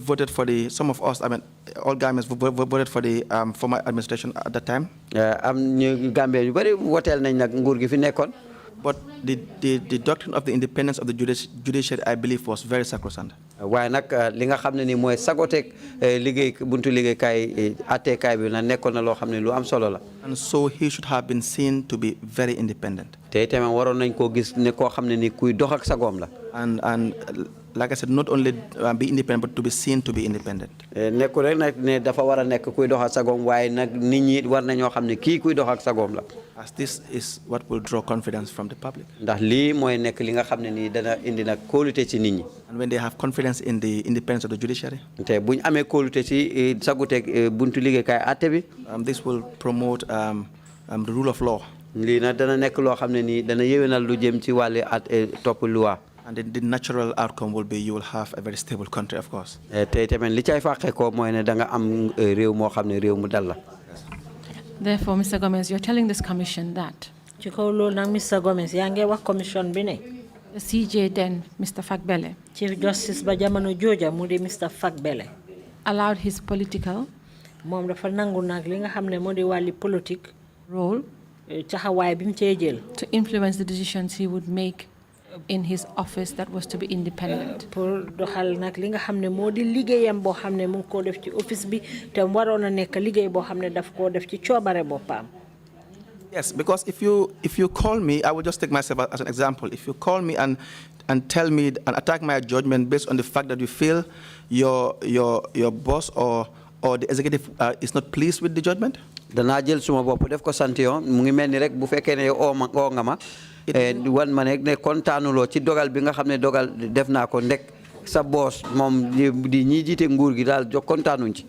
voted for some of us, I mean, all Gambians voted for the former administration at that time. Am ñu Gambia yu bari wotel nañ nak nguur gi fi nekkon. But the doctrine of the independence of the judiciary, I believe, was very sacrosanct. Waaye nag li nga xam ne ni mooy sagoteeg liggéey buntu liggéeykaay àtteekaay bi na nekkoon na loo xam ne lu am solo la. And so he should have been seen to be very independent. te tamit waroon nañ koo gis ne koo xam ne ni kuy dox ak sagoom la. And like I said, not only be independent, but to be seen to be independent. Nekkul rek nag ne dafa war a nekk kuy dox ak sagoom waaye nag nit ñi war nañoo xam ne kii kuy dox ak sagoom la. As this is what will draw confidence from the public. Ndax lii mooy nekk li nga xam ne nii dana indi nag kóolute ci nit ñi. And when they have confidence in the independence of the judiciary, te buñ amee kóolute ci saguteeg buntu liggéeykaay àtte bi. This will promote the rule of law. lii nag dana nekk loo xam ne nii dana yéwénal lu jëm ci wàllu topp loi. And the natural outcome will be you will have a very stable country, of course. te tamit li cay fàqee ko mooy ne da nga am réew moo xam ne réew mu dal la. Therefore, Mr. Gomez, you're telling this commission that ci kaw loolu nag Mr. Gomez yaa ngi wax commission bi ne the CJ then, Mr. Fagbele, Chief Justice ba jamono jooja mu di Mr. Fagbele allowed his political moom dafa nangu nag li nga xam ne moo di wàlli politique role taxawaay bi mu cee jël to influence the decisions he would make in his office that was to be independent. pour doxal nag li nga xam ne moo di liggéeyam boo xam ne mu ngi koo def ci office bi te waroon a nekk liggéey boo xam ne daf koo def ci coobare boppam. Yes, because if you call me, I will just take myself as an example. If you call me and tell me and attack my judgment based on the fact that you feel your boss or the executive is not pleased with the judgment, danaa jël suma bopp def ko sant yoon mu ngi mel ni rek bu fekkee ne oo nga ma wan ma ne kontaanuloo ci dogal bi nga xam ne dogal def naa ko ndek sa boss moom di ñi jiite nguur gi daal jo kontaanuñ ci.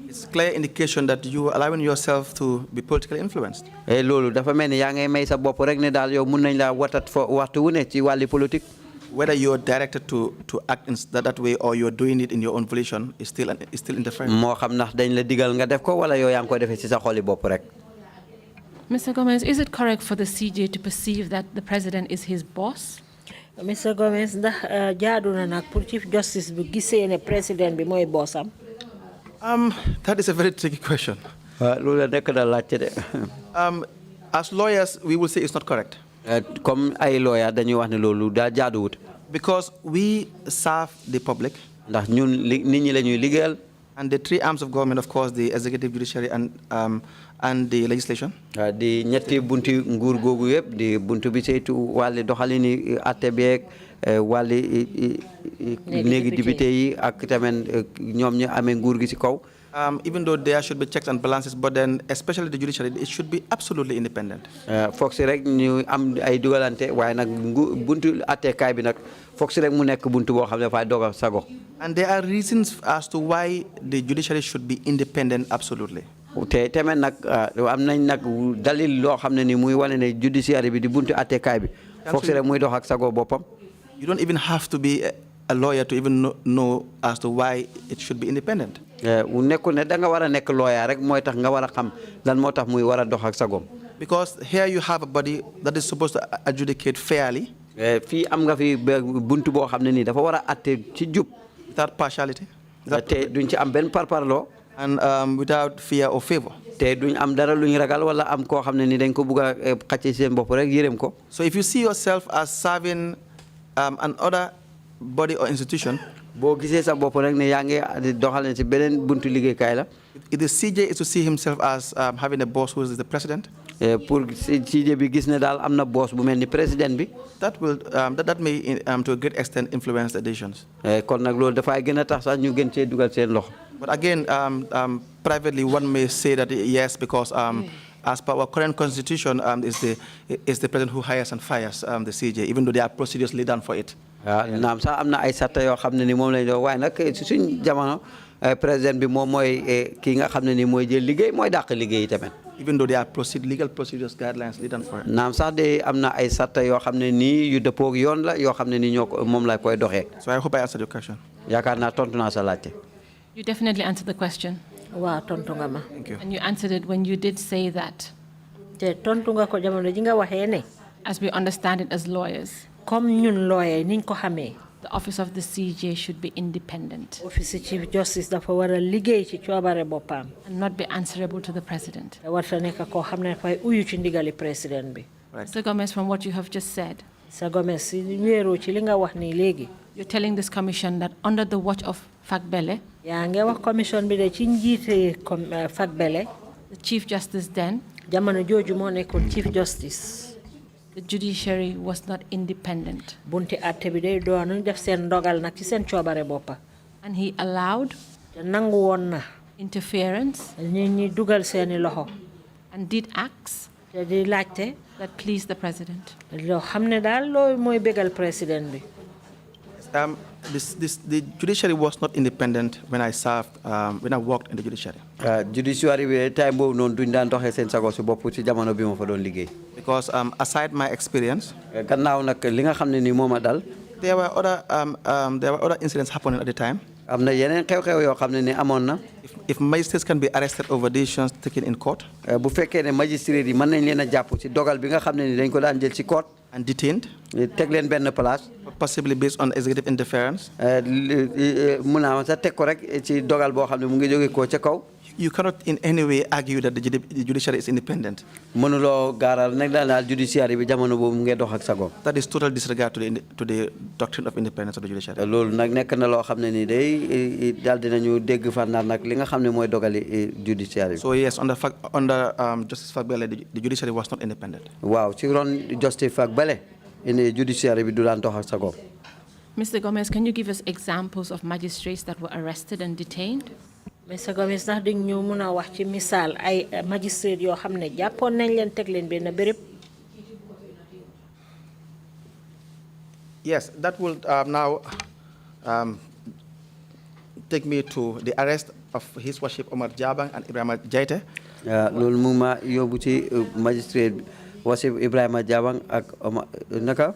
it's clear indication that you are allowing yourself to be politically influenced. loolu dafa mel ni yaa ngay may sa bopp rek ne daal yow mun nañ la watat fo waxtu wu ne ci wàlli politique. Whether you're directed to act in that way or you're doing it in your own volition is still interference. moo xam ndax dañ la digal nga def ko wala yow yaa ngi ko defee ci sa xoli bopp rek. Mr. Gomez, is it correct for the CJ to perceive that the president is his boss? Mr. Gomez ndax jaadu na nag pour Chief Justice bi gisee ne président bi mooy bossam. That is a very tricky question. loolu nekk na laajte de. As lawyers, we will say it's not correct. comme ay lawyer dañuy wax ne loolu daa jaaduwut. Because we serve the public. ndax ñun nit ñi la ñuy liggéeyal. And the three arms of government, of course, the executive, judiciary, and the legislation. di ñetti bunti nguur googu yëpp di buntu bi saytu wàlli doxalini atte beeg wàlli néegi député yi ak tamit ñoom ñu amee nguur gi ci kaw. Even though there should be checks and balances, but then especially the judiciary, it should be absolutely independent. foog si rek ñu am ay dugalante waaye nag buntu attekaay bi nag foog si rek mu nekk buntu boo xam ne dafay dogal sago. And there are reasons as to why the judiciary should be independent absolutely. te tamit nag am nañ nag dalil loo xam ne ni muy wane ne judiciary bi di buntu attekaay bi foog si rek muy dox ak sago boppam. You don't even have to be a lawyer to even know as to why it should be independent. nekkul ne da nga war a nekk lawyer rek mooy tax nga war a xam lan moo tax muy war a dox ak sagom. Because here you have a body that is supposed to adjudicate fairly. fii am nga fi buntu boo xam ne nii dafa war a atte ci jub. Without partiality. te duñ ci am benn parparloo. And without fear or favor. te duñ am dara luñ ragal wala am koo xam ne ni dañ ko bugg a xàcce seen bopp rek yërëm ko. So if you see yourself as serving another body or institution, boo gisee sa bopp rek ne yaa ngi doxal ci beneen buntu liggéeykaay la. If the CJ is to see himself as having a boss who is the president, pour CJ bi gis ne daal am na boss bu mel ni président bi. that will that may to a great extent influence the decisions. kon nag loolu dafay gën a tax sax ñu gën cee dugal seen loxo. But again, privately, one may say that yes, because as per our current constitution, is the president who hires and fires the CJ, even though there are procedures laid down for it. naam sax am na ay sarta yoo xam ne ni moom lañ doon waaye nag suñ jamono président bi moom mooy kii nga xam ne ni mooy jël liggéey mooy dàq liggéey tamit. Even though there are legal procedures, guidelines laid down for it. naam sax de am na ay sarta yoo xam ne nii yu dëppoog yoon la yoo xam ne ni ñoo ko moom la koy doxee. So I hope I answered your question. yaakaar naa tontu naa sa laajte. You definitely answered the question. Waa tontu nga ma. Thank you. And you answered it when you did say that te tontu nga ko jamono ji nga waxee ne. As we understand it as lawyers, comme ñun lawyer niñ ko xamee. the office of the CJ should be independent. Office Chief Justice dafa war a liggéey ci coobare boppam. And not be answerable to the president. te warta nekk koo xam ne dafay uyu ci ndigali président bi. Mr. Gomez, from what you have just said, Mr. Gomez, si wéeroo ci li nga wax nii léegi. you're telling this commission that under the watch of Fagbele, yaa ngi wax commission bi de ci njiite Fagbele. the Chief Justice then, jamono jooju moo nekkoon Chief Justice. the judiciary was not independent. bunti àtte bi day doon def seen ndogal nag ci seen coobare boppa. And he allowed te nangu woon na. interference ñi dugal seeni loxo. and did acts te di laajte. that pleased the president. loo xam ne daal loolu mooy bégal président bi. The judiciary was not independent when I served, when I worked in the judiciary. Judiciary bi time boobu noonu duñ daan doxee seen sago si bopp ci jamono bi ma fa doon liggéey. Because aside my experience, gannaaw nag li nga xam ne nii moo ma dal. there were other incidents happening at the time. am na yeneen xew-xew yoo xam ne ni amoon na. If magistrates can be arrested over decisions taken in court. bu fekkee ne magistrate yi mën nañ leen a jàpp ci dogal bi nga xam ne ni dañ ko daan jël ci court. And detained. teg leen benn place. Possibly based on executive interference. mun naa sax teg ko rek ci dogal boo xam ne mu ngi jóge koo ca kaw. You cannot in any way argue that the judiciary is independent. mënuloo gaaral nag daal judiciary bi jamono boobu mu ngi dox ak sago. That is total disregard to the doctrine of independence of the judiciary. loolu nag nekk na loo xam ne nii day daal dinañu dégg fànnaar nag li nga xam ne mooy dogali judiciary bi. So yes, under Justice Fagbele, the judiciary was not independent. waaw ci ron Justice Fagbele in judiciary bi du daan dox ak sago. Mr. Gomez, can you give us examples of magistrates that were arrested and detained? Mr. Gomez ndax di ñu mën a wax ci misaal ay magistrate yoo xam ne jàppoon nañ leen teg leen benn béréb. Yes, that will now take me to the arrest of His Worship Omar Jabang and Ibrahima Jaite. loolu mu ma yóbbu ci magistrate Worship Ibrahima Jabang ak Omar naka.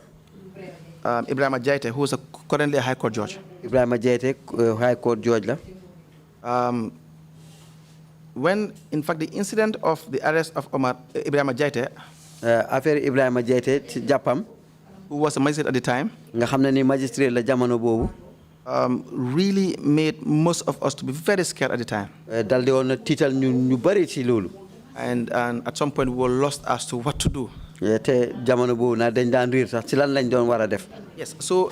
Ibrahima Jaite, who is currently a High Court judge. Ibrahima Jaite High Court judge la. When, in fact, the incident of the arrest of Ibrahima Jaite, affaire Ibrahima Jaite ci jàppam. who was a magistrate at the time, nga xam ne ni magistrate la jamono boobu. really made most of us to be very scared at the time. dal di woon na tiital ñu bari ci loolu. And at some point we were lost as to what to do. te jamono boobu nag dañ daan riir sax ci lan lañ doon war a def. Yes, so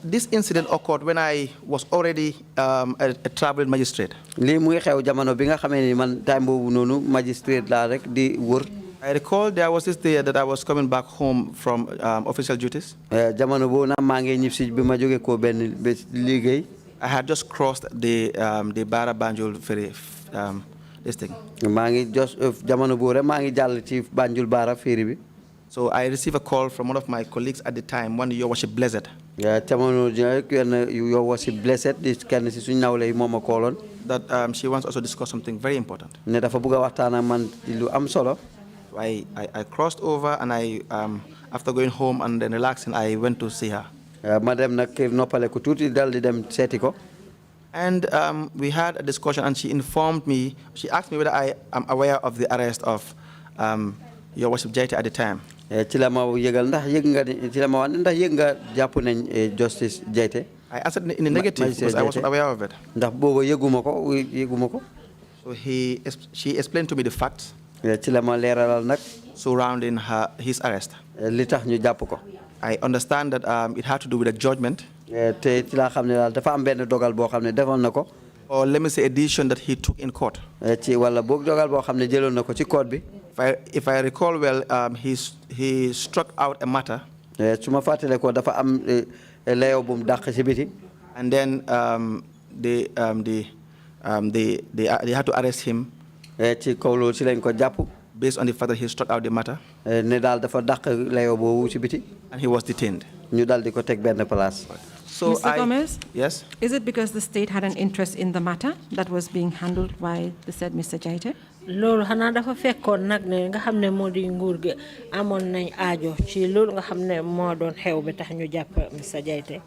this incident occurred when I was already a traveling magistrate. lii mu ngi xew jamono bi nga xamee ni man time boobu noonu magistrate laa rek di wër. I recall there was this day that I was coming back home from official duties. jamono boobu nag maa ngi ñib si bi ma jógee koo benn bés liggéey. I had just crossed the Bara Banjul ferry, this thing. maa ngi jamono boobu rek maa ngi jàll ci Banjul Bara ferry bi. So I received a call from one of my colleagues at the time, one Your Worship Blessed. jamono Your Worship Blessed di kenn si suñu nawle yi moom a kooloon. That she wants also to discuss something very important. ne dafa bëgg a waxtaan ak man ci lu am solo. I crossed over and after going home and then relaxing, I went to see her. ma dem nag noppale ko tuuti dal di dem seeti ko. And we had a discussion and she informed me, she asked me whether I am aware of the arrest of Your Worship Jaite at the time. ci la ma yëgal ndax yëg nga ci la ma wax ndax yëg nga jàpp nañ Justice Jaite. I answered in the negative because I wasn't aware of it. ndax booba yëguma ko. So she explained to me the facts ci la ma leeralal nag. surrounding his arrest. li tax ñu jàpp ko. I understand that it had to do with a judgment. te ci laa xam ne daal dafa am benn dogal boo xam ne defoon na ko. Or let me say a decision that he took in court. ci wala boog dogal boo xam ne jëloon na ko ci court bi. If I recall well, he struck out a matter. su ma fàttale ko dafa am layoo bu mu dàq ci biti. And then they had to arrest him. ci kaw loolu ci lañ ko jàpp. Based on the fact that he struck out the matter. ne daal dafa dàq layoo boobu ci biti. And he was detained. ñu daal di ko teg benn place. So Mr. Gomez? Yes? Is it because the state had an interest in the matter that was being handled by the said Mr. Jaite? loolu xanaa dafa fekkoon nag ne nga xam ne moo di nguur gi amoon nañ aajo ci loolu nga xam ne moo doon xew bi tax ñu jàpp Mr. Jaite.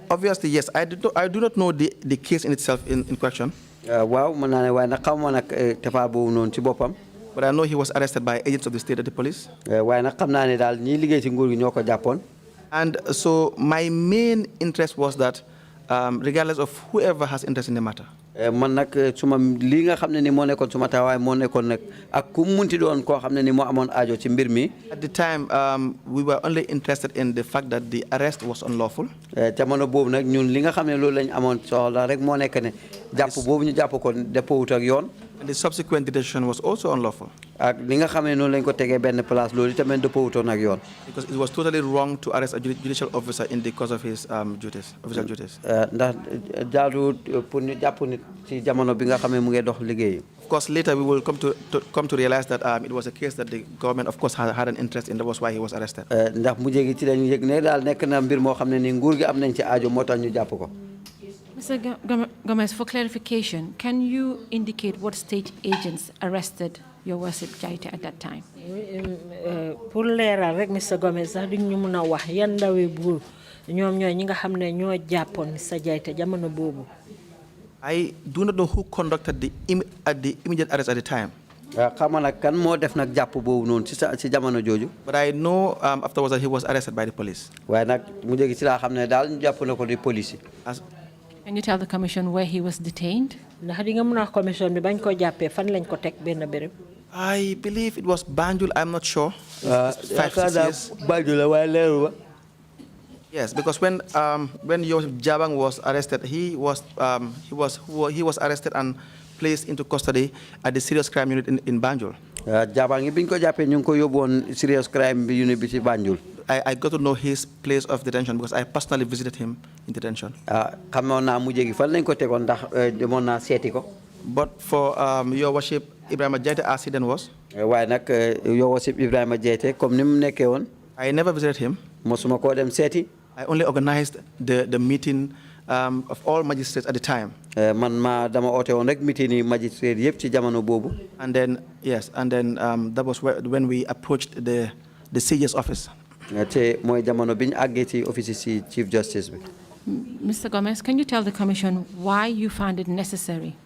Obviously, yes. I do not know the case in itself in question. waaw mën naa ne waaye nag xaw ma nag tefaar boobu noonu ci boppam. But I know he was arrested by agents of the state of the police. waaye nag xam naa ne daal ñii liggéey ci nguur gi ñoo ko jàppoon. And so my main interest was that regardless of whoever has interest in the matter, man nag suma li nga xam ne ni moo nekkoon suma taxawaay moo nekkoon nag ak ku munti doon koo xam ne ni moo amoon aajo ci mbir mi. at the time we were only interested in the fact that the arrest was unlawful. jamono boobu nag ñun li nga xam ne loolu lañ amoon soxla rek moo nekk ne jàpp boobu ñu jàpp ko dëppoowut ak yoon. And the subsequent detention was also unlawful. ak li nga xam ne noonu lañ ko tegee benn place loolu tamit dëppoowutoon ak yoon. Because it was totally wrong to arrest a judicial officer in the course of his duties, official duties. ndax jaadu pour ñu jàpp nit ci jamono bi nga xam ne mu ngi dox liggéey. Of course, later we will come to realize that it was a case that the government, of course, had an interest in. That was why he was arrested. ndax mu jégi ci lañu yëg ne daal nekk na mbir moo xam ne ni nguur gi am nañ ci aajo moo tax ñu jàpp ko. Mr. Gomez, for clarification, can you indicate what state agents arrested Your Worship Jaita at that time? Pour leeral rek Mr. Gomez sax di ñu mën a wax yan ndawi buur ñoom ñooy ñi nga xam ne ñoo jàppoon Mr. Jaita jamono boobu. I do not know who conducted the immediate arrest at the time. xam nga nag kan moo def nag jàpp boobu noonu ci jamono jooju. But I know afterwards that he was arrested by the police. waaye nag mu jóge ci laa xam ne daal ñu jàpp na ko di police. Can you tell the commission where he was detained? ndax di nga mën a wax commission bi bañ ko jàppee fan lañ ko teg benn béréb. I believe it was Banjul. I'm not sure. 5-6 years. Banjul waaye leeru ba. Yes, because when Joseph Jabang was arrested, he was arrested and placed into custody at the serious crime unit in Banjul. Jabang yi biñ ko jàppee ñu ngi ko yóbbuwoon serious crime unit bi ci Banjul. I got to know his place of detention because I personally visited him in detention. xamoon naa mu jégi fan lañ ko tegoon ndax demoon naa seeti ko. But for Your Worship Ibrahima Jaita, as he then was, waaye nag Your Worship Ibrahima Jaita comme ni mu nekkee woon. I never visited him. mosuma koo dem seeti. I only organized the meeting of all magistrates at the time. man ma dama oote woon rek meeting yi magistrate yëpp ci jamono boobu. And then that was when we approached the CJ's office. te mooy jamono bi ñu àggee ci office ci Chief Justice bi. Mr. Gomez, can you tell the commission why you found it necessary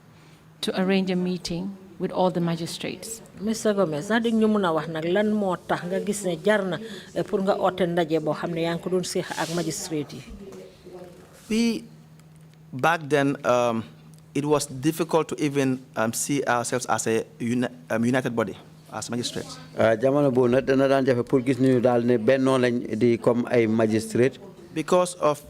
to arrange a meeting with all the magistrates? Mr. Gomez, ndax di ñu mën a wax nag lan moo tax nga gis ne jar na pour nga oote ndaje boo xam ne yaa ngi ko doon seex ak magistrate yi. We back then it was difficult to even see ourselves as a united body as magistrates. jamono boobu nag dana daan jafe pour gis ñu daal ne bennoo lañ di comme ay magistrate. Because of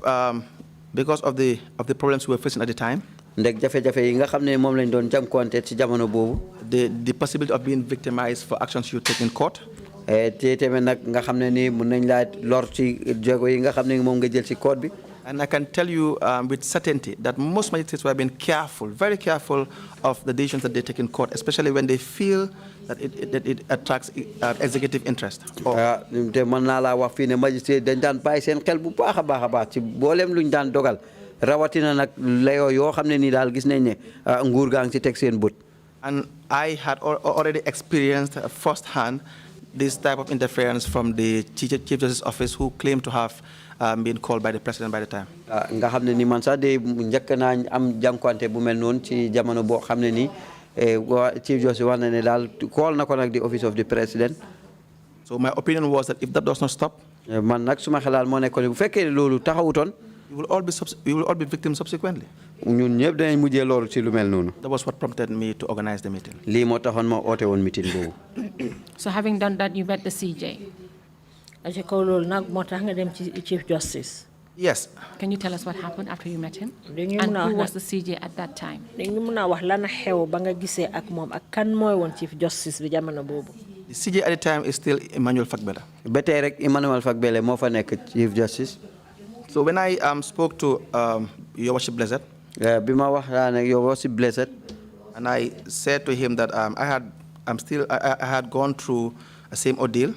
the problems we were facing at the time. ndek jafe-jafe yi nga xam ne moom lañ doon jànkuwante ci jamono boobu. The possibility of being victimized for actions you take in court. te tamit nag nga xam ne ni mun nañ laa lor ci jéego yi nga xam ne moom nga jël ci court bi. And I can tell you with certainty that most magistrates were being careful, very careful of the decisions that they take in court, especially when they feel that it attracts executive interest. te mën naa laa wax fii ne magistrate dañ daan bàyyi seen xel bu baax a baax ci mboolem luñ daan dogal rawatina nag layoo yoo xam ne nii daal gis nañ ne nguur gaa ngi ci teg seen bët. And I had already experienced firsthand this type of interference from the Chief Justice's office, who claimed to have been called by the president by the time. nga xam ne ni man sax de njëkk naa am jànkuwante bu mel noonu ci jamono boo xam ne nii Chief Justice wax na ne daal call na ko nag the office of the president. So my opinion was that if that does not stop, man nag suma xalaat moo nekkoon bu fekkee loolu taxawutoon. we will all be victims subsequently. ñun ñëpp danañ mujjee loolu ci lu mel noonu. That was what prompted me to organize the meeting. lii moo taxoon ma oote woon meeting boobu. So having done that, you met the CJ. ci kaw loolu nag moo tax nga dem ci Chief Justice. Yes. Can you tell us what happened after you met him? dañu And mën a who wax was the CJ at that time? dañu mën a wax lan xew ba nga gisee ak moom ak kan mooy woon Chief Justice bi jamono boobu. The CJ at the time is still Emmanuel Fagbela. ba tey rek Emmanuel Fagbele moo fa nekk Chief Justice. So when I spoke to Your Worship Blessed, bi ma wax nag Your Worship Blessed, and I said to him that I had gone through the same ordeal.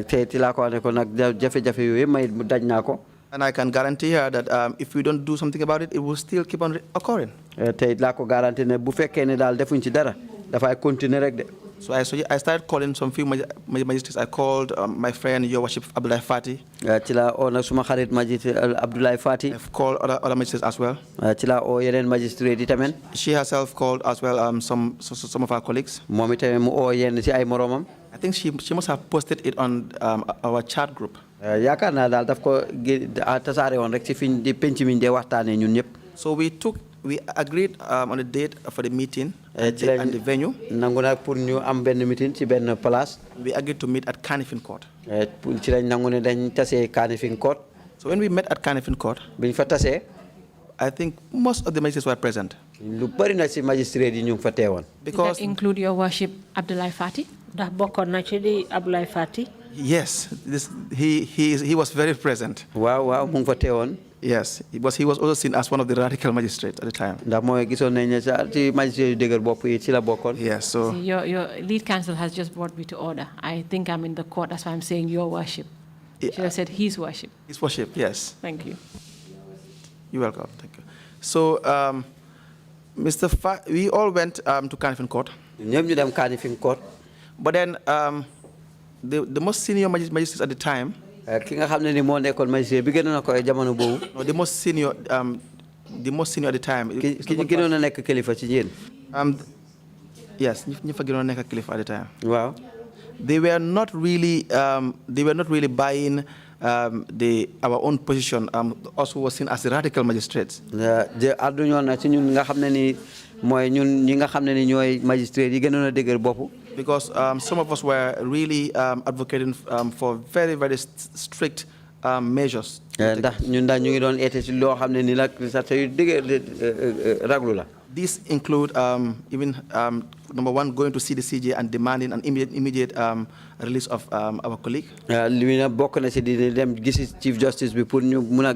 te ti laa ko wax ne ko nag jafe-jafe yooyu may daj naa ko. And I can guarantee her that if we don't do something about it, it will still keep on occurring. te laa ko garanti ne bu fekkee ne daal defuñ ci dara dafay continuer rek de. So I started calling some few magistrates. I called my friend, Your Worship Abdullah Fati. Chila o na suma xarit magistrate Abdoulaye Fati. I've called other magistrates as well. Chila o yenen magistrate itamen. She herself called as well some of our colleagues. Moom itamit mu o yenn ci ay moromam. I think she must have posted it on our chat group. Yaakaar naa daal daf ko tasaare woon rek ci fiñ di penc mi de waxtaanee ñun ñëpp. So we agreed on a date for the meeting and the venue. Nangu nag pour ñu am benn meeting ci benn place. We agreed to meet at Kanifing Court. Ci lañ nangu ne dañ tasee Kanifing Court. So when we met at Kanifing Court, biñ fa tasee, I think most of the magistrates were present. Lu bari na ci magistrate yi ñu ngi fa teewoon. Because did that include Your Worship Abdoulaye Fati? Ndax bokkoon na ci di Abdoulaye Fati? Yes, he was very present. Waaw mu ngi fa teewoon. Yes, he was also seen as one of the radical magistrates at the time. Ndax mooy gisoon nañ ne ci magistrate yu dëgër bopp yi ci la bokkoon. Yes, so your lead counsel has just brought me to order. I think I'm in the court. That's why I'm saying Your Worship. Should have said His Worship. His Worship, yes. Thank you. You're welcome. Thank you. So, we all went to Kanifing Court. ñoom ñu dem Kanifing Court. But then the most senior magistrates at the time. Ki nga xam ne ni moo nekkoon magistrate bi gënoon na ko jamono boobu. No, the most senior at the time. Ki gënoon na nekk kilifa ci yéen. Yes, ñi fa gënoon nekk kilifa at the time. Wow. They were not really buying our own position. Also was seen as the radical magistrates. Àdduñoon na ci ñun nga xam ne ni mooy ñun ñi nga xam ne ni ñooy magistrate yi gënoon a dëgër bopp. Because some of us were really advocating for very, very strict measures. Ndax ñun daal ñu ngi doon eete ci loo xam ne ni nag sax yu dëgër raglu la. These include even number one, going to see the CJ and demanding an immediate release of our colleague. Li na bokk na ci di dem gisi Chief Justice bi pour ñu mun a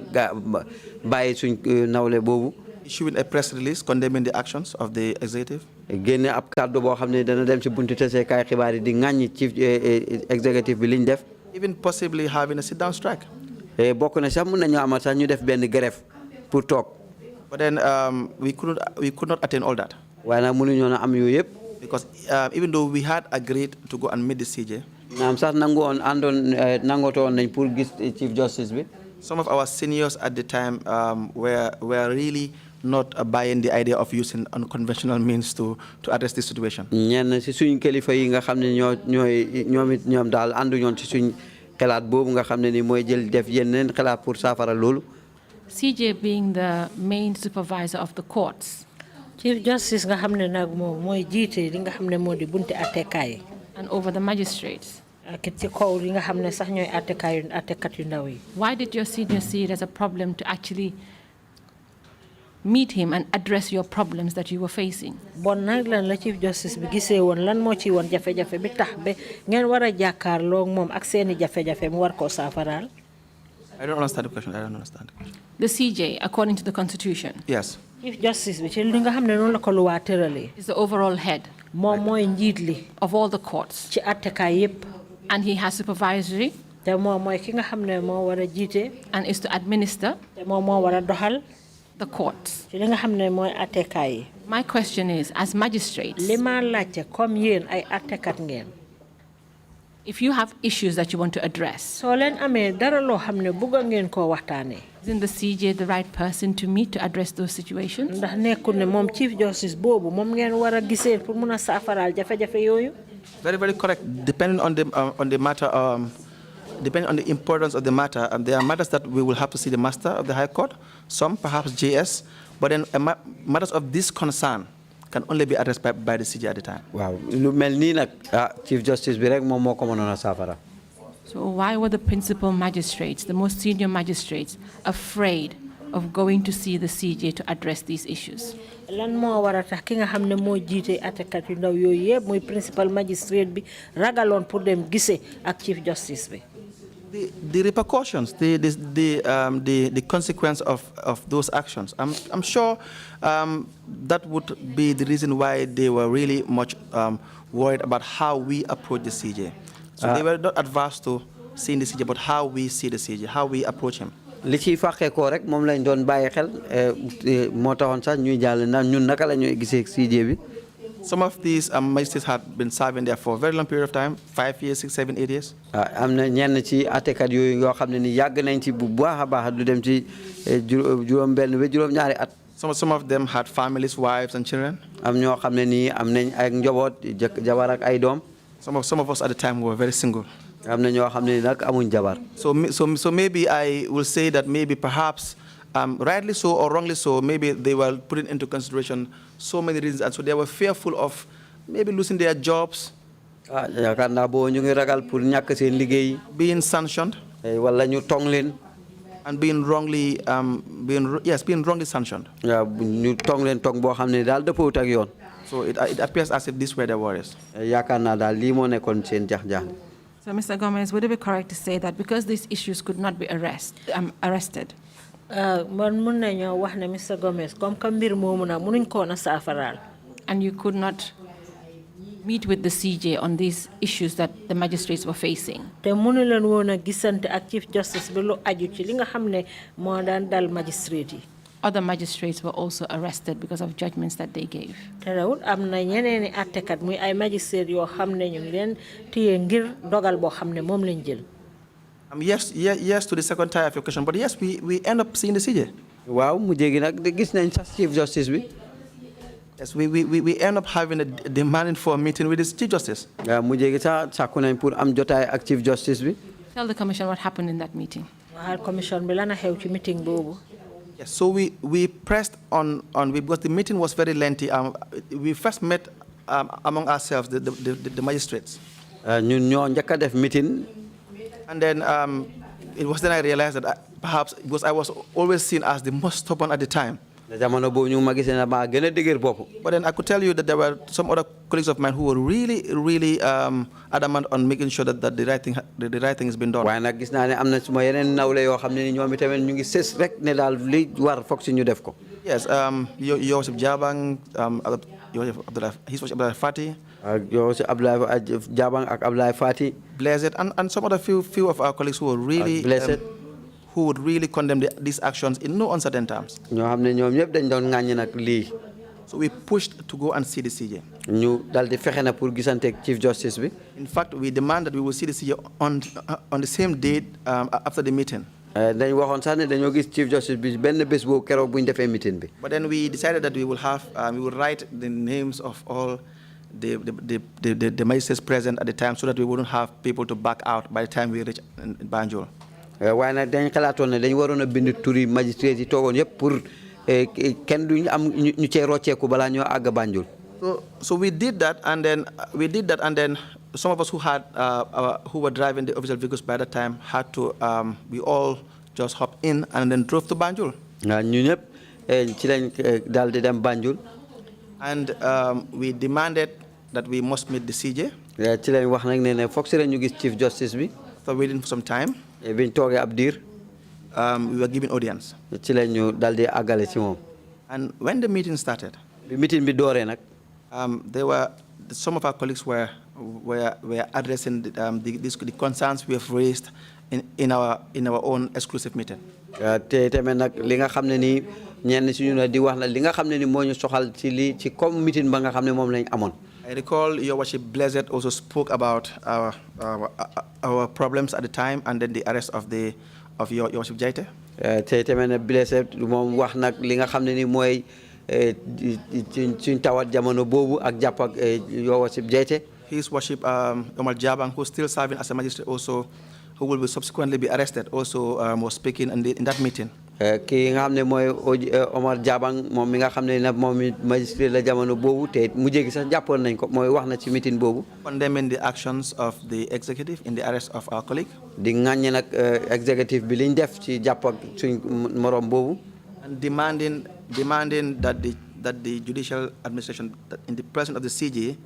bàyyi suñ nawle boobu. Issuing a press release condemning the actions of the executive. Génne ab kàddu boo xam ne dana dem ci buntu taseekaay xibaar yi di ŋàññi Chief Executive bi liñ def. Even possibly having a sit-down strike. Bokk na sax mun nañu amal sax ñu def benn grève pour toog. But then we could not attain all that. Waaye nag mënuñoo na am yooyu yëpp. Because even though we had agreed to go and meet the CJ. Naam sax nangootoon nañ pour gis Chief Justice bi. Some of our seniors at the time were really not buying the idea of using unconventional means to address this situation. Ñenn ci suñ kilifa yi nga xam ne ñoom daal ànduñoon ci suñ xalaat boobu nga xam ne ni mooy jël def yeneen xalaat pour saafara loolu. CJ being the main supervisor of the courts. Chief Justice nga xam ne nag moom mooy jiite li nga xam ne moo di bunti attekaay. And over the magistrates. Ak ci kaw li nga xam ne sax ñooy attekat yu ndaw yi. Why did your senior see it as a problem to actually meet him and address your problems that you were facing? Bon nag lan la Chief Justice bi gisee woon lan moo ci woon jafe-jafe bi tax ba ngeen war a jàkkaarloo moom ak seeni jafe-jafe mu war koo saafaraal. I don't understand the question. The CJ, according to the Constitution. Yes. Chief Justice bi ci li nga xam ne noonu la ko lu waa tëralee. Is the overall head. Moom mooy njiit li. Of all the courts. Ci attekaay yépp. And he has supervisory. Te moom mooy ki nga xam ne moo war a jiite. And is to administer. Te moom moo war a doxal. The courts. Ci li nga xam ne mooy attekaay yi. My question is, as magistrates. Li ma laajte comme yéen ay attekat ngeen. If you have issues that you want to address. Soo leen amee dara loo xam ne bëgg ngeen koo waxtaanee. Isn't the CJ the right person to meet to address those situations? Ndax nekkul ne moom Chief Justice boobu moom ngeen war a gisee pour mun a saafaraal jafe-jafe yooyu. Very, very correct. Depending on the matter, depending on the importance of the matter, there are matters that we will have to see the Master of the High Court, some perhaps JS, but then matters of this concern can only be addressed by the CJ at the time. Wow, lu mel nii nag Chief Justice bi rek moom moo ko mënoon a saafara. So why were the principal magistrates, the most senior magistrates, afraid of going to see the CJ to address these issues? Lan moo war a tax ki nga xam ne moo jiite attekat yu ndaw yooyu yëpp muy principal magistrate bi ragaloon pour dem gisee ak Chief Justice bi. The repercussions, the consequence of those actions. I'm sure that would be the reason why they were really much worried about how we approach the CJ. So they were not adverse to seeing the CJ, but how we see the CJ, how we approach him. Li ci fàqee ko rek moom lañ doon bàyyi xel moo taxoon sax ñuy jàll ndax ñun naka la ñuy gisee CJ bi. Some of these magistrates had been serving there for a very long period of time, 5 years, 6, 7, 8 years. am na ñenn ci àttekat yooyu yoo xam ne ni yàgg nañ ci bu baax a baax du dem ci juróom benn ba juróom ñaari at. Some of them had families, wives, and children. am ñoo xam ne nii am nañ ay njaboot jabar ak ay doom. Some of us at the time were very single. am na ñoo xam ne nag amuñ jabar. So maybe I will say that maybe perhaps rightly so or wrongly so, maybe they were putting into consideration so many reasons, and so they were fearful of maybe losing their jobs, yaakaar naa boo ñu ngi ragal pour ñàkk seen liggéey. being sanctioned, wala ñu tong leen. and being wrongly sanctioned. ñu tong leen tong boo xam ne daal dëppawut ak yoon. So it appears as if these were their worries. yaakaar naa daal lii moo nekkoon seen jax-jax. So, Mr. Gomez, would it be correct to say that because these issues could not be arrested? Man mun nañu wax ne Mr. Gomez comme que mbir moomu na munuñ ko na saafaraal. And you could not meet with the CJ on these issues that the magistrates were facing? Te munu leen woon a gisante ak Chief Justice bi lu aju ci li nga xam ne moo daan dal magistrate yi. Other magistrates were also arrested because of judgments that they gave. Terewul am na ñeneeni attekat muy ay magistrate yoo xam ne ñu ngi leen téye ngir dogal boo xam ne moom lañ jël. Yes to the second tier of your question, but yes, we end up seeing the CJ. Waaw mu jégi nag gis nañ sax Chief Justice bi. Yes, we end up having a demanding for a meeting with the Chief Justice. Mu jégi sax sàkku nañ pour am jotaay ak Chief Justice bi. Tell the Commission what happened in that meeting. Waxal commission bi lana xew ci meeting boobu. Yes, so we pressed on because the meeting was very lengthy. We first met among ourselves, the magistrates. ñun ñoo njëkk a def meeting. And then it was then I realized that perhaps because I was always seen as the most stubborn at the time. But then I could tell you that there were some other colleagues of mine who were really adamant on making sure that the right thing has been done. Yes, Joseph Jabang, his was Abdullah Fati. Blessed, and some other few of our colleagues who were really who would really condemn these actions in no uncertain terms. So we pushed to go and see the CJ. Chief Justice. In fact, we demand that we will see the CJ on the same date after the meeting. Chief Justice But then we decided that we will write the names of all the magistrates present at the time so that we wouldn't have people to back out by the time we reach Banjul. Waaye nag dañ xalaatoon ne dañ waroon a bind turi magistrate yi toogoon yëpp pour kenn duñ am ñu cee rocceeku balaa ñoo àgg Banjul. So we did that, and then some of us who were driving the official vehicles by that time had to we all just hopped in and then drove to Banjul. ñu ñëpp ci lañ daal di dem Banjul. And we demanded that we must meet the CJ. ci lañ wax nag ne foog si la ñu gis Chief Justice bi. So waiting for some time. biñ toogee ab diir. We were given audience. ci lañ ñu daal di àggale ci moom. And when the meeting started. bi meeting bi dooree nag. Some of our colleagues were addressing the concerns we have raised in our own exclusive meeting. te tamit nag li nga xam ne nii ñenn si ñu la di wax na li nga xam ne ni moo ñu soxal ci lii ci comme meeting ba nga xam ne moom lañ amoon. I recall Your Worship Blessed also spoke about our problems at the time, and then the arrest of Your Worship Jaite. te tamit nag Blessed moom wax nag li nga xam ne ni mooy suñ tawat jamono boobu ak jàpp ak Your Worship Jaite. His Worship Omar Jabang, who's still serving as a magistrate also, who will subsequently be arrested, also was speaking in that meeting. Ki nga xam ne mooy Omar Jabang moom mi nga xam ne nag moom magistrate la jamono boobu te mujjee gi sax jàppoon nañ ko mooy wax na ci meeting boobu. Condemning the actions of the executive in the arrest of our colleague. di ŋàññe nag executive bi liñ def ci jàpp ak suñ morom boobu. And demanding that the judicial administration, that in the presence of the CJ.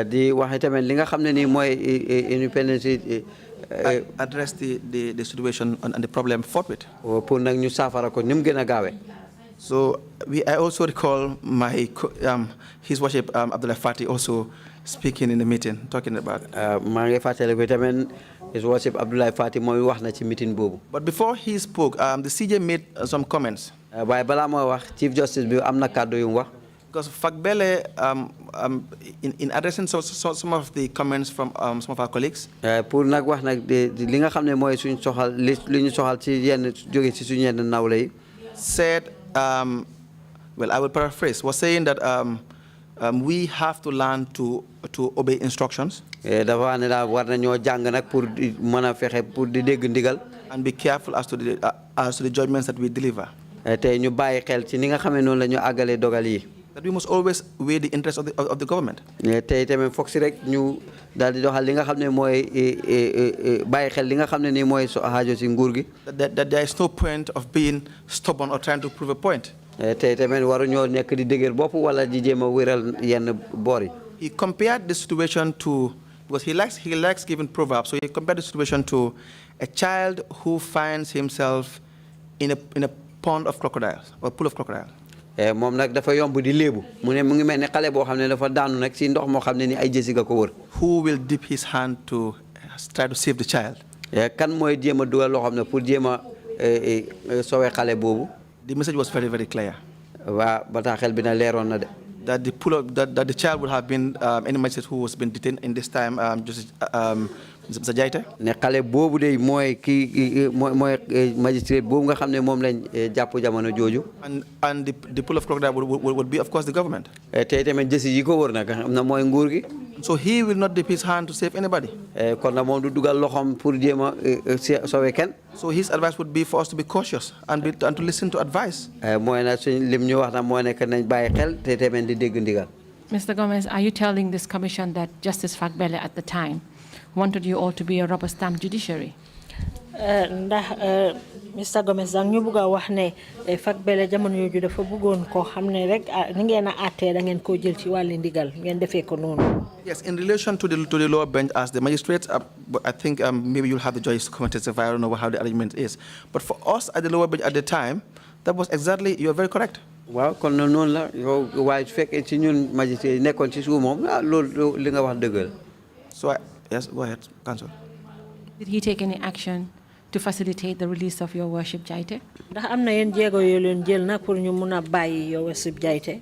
di wax tamit li nga xam ne nii mooy independence address the situation and the problem forthwith. pour nag ñu saafara ko ni mu gën a gaawee. So I also recall His Worship Abdullah Fati also speaking in the meeting, talking about. maa ngi fàttali ko tamit His Worship Abdullah Fati mooy wax na ci meeting boobu. But before he spoke, the CJ made some comments. waaye balaa moo wax Chief Justice bi am na kàddu yu mu wax. Because Fagbele, in addressing some of the comments from some of our colleagues, pour nag wax nag li nga xam ne mooy suñ soxal li ñu soxal ci yenn jóge ci suñu yenn nawle yi. said, well, I will paraphrase, was saying that we have to learn to obey instructions. dafa wax ne daal war nañoo jàng nag pour mën a fexe pour di dégg ndigal. And be careful as to the judgments that we deliver. te ñu bàyyi xel ci ni nga xam ne noonu la ñu àggalee dogal yi. That we must always weigh the interests of the government. tey tamit foog si rek ñu daal di doxal li nga xam ne mooy bàyyi xel li nga xam ne nii mooy aajo si nguur gi. That there is no point of being stubborn or trying to prove a point. tey tamit waruñoo nekk di dëgër bopp wala di jéem a wéral yenn boor yi. He compared the situation to, because he likes giving proverbs, so he compared the situation to a child who finds himself in a pond of crocodiles or pool of crocodiles. moom nag dafa yomb di léebu mu ne mu ngi mel ne xale boo xam ne dafa daanu nag si ndox moo xam ne ni ay jësi ga ko wër. Who will dip his hand to try to save the child? kan mooy jéem a dugal loo xam ne pour jéem a sowe xale boobu. The message was very, very clear. waa bataaxel bi na leeroon na de. That the child would have been any magistrate who was been detained in this time, Justice Mr. Jaite. ne xale boobu de mooy kii mooy magistrate boobu nga xam ne moom lañ jàpp jamono jooju. And the pool of crocodile would be, of course, the government. tey tamit jësi yi ko wër nag xam na mooy nguur gi. So he will not dip his hand to save anybody. kon nag moom du dugal loxoom pour jéem a sowe kenn. So his advice would be for us to be cautious and to listen to advice. mooy nag suñ lim ñu wax nag mooy nekk nañ bàyyi xel te tamit di dégg ndigal. Mr. Gomez, are you telling this commission that Justice Fagbele at the time wanted you all to be a rubber stamp judiciary? Mr. Gomez dang ñu bëgg a wax ne Fagbele jamono jooju dafa bëggoon koo xam ne rek ni ngeen a àttee da ngeen koo jël ci wàllu ndigal ngeen defee ko noonu. Yes, in relation to the lower bench as the magistrates, I think maybe you'll have the judges to come and testify. I don't know how the arrangement is. But for us at the lower bench at the time, that was exactly, you are very correct. waaw kon noonu la yow waaye su fekkee ci ñun magistrat yi nekkoon ci suuf moom loolu li nga wax dëgg la. So yes, go ahead, counsel. Did he take any action to facilitate the release of your worship Jaite? ndax am na yéen jéego yoo leen jël nag pour ñu mun a bàyyi your worship Jaite?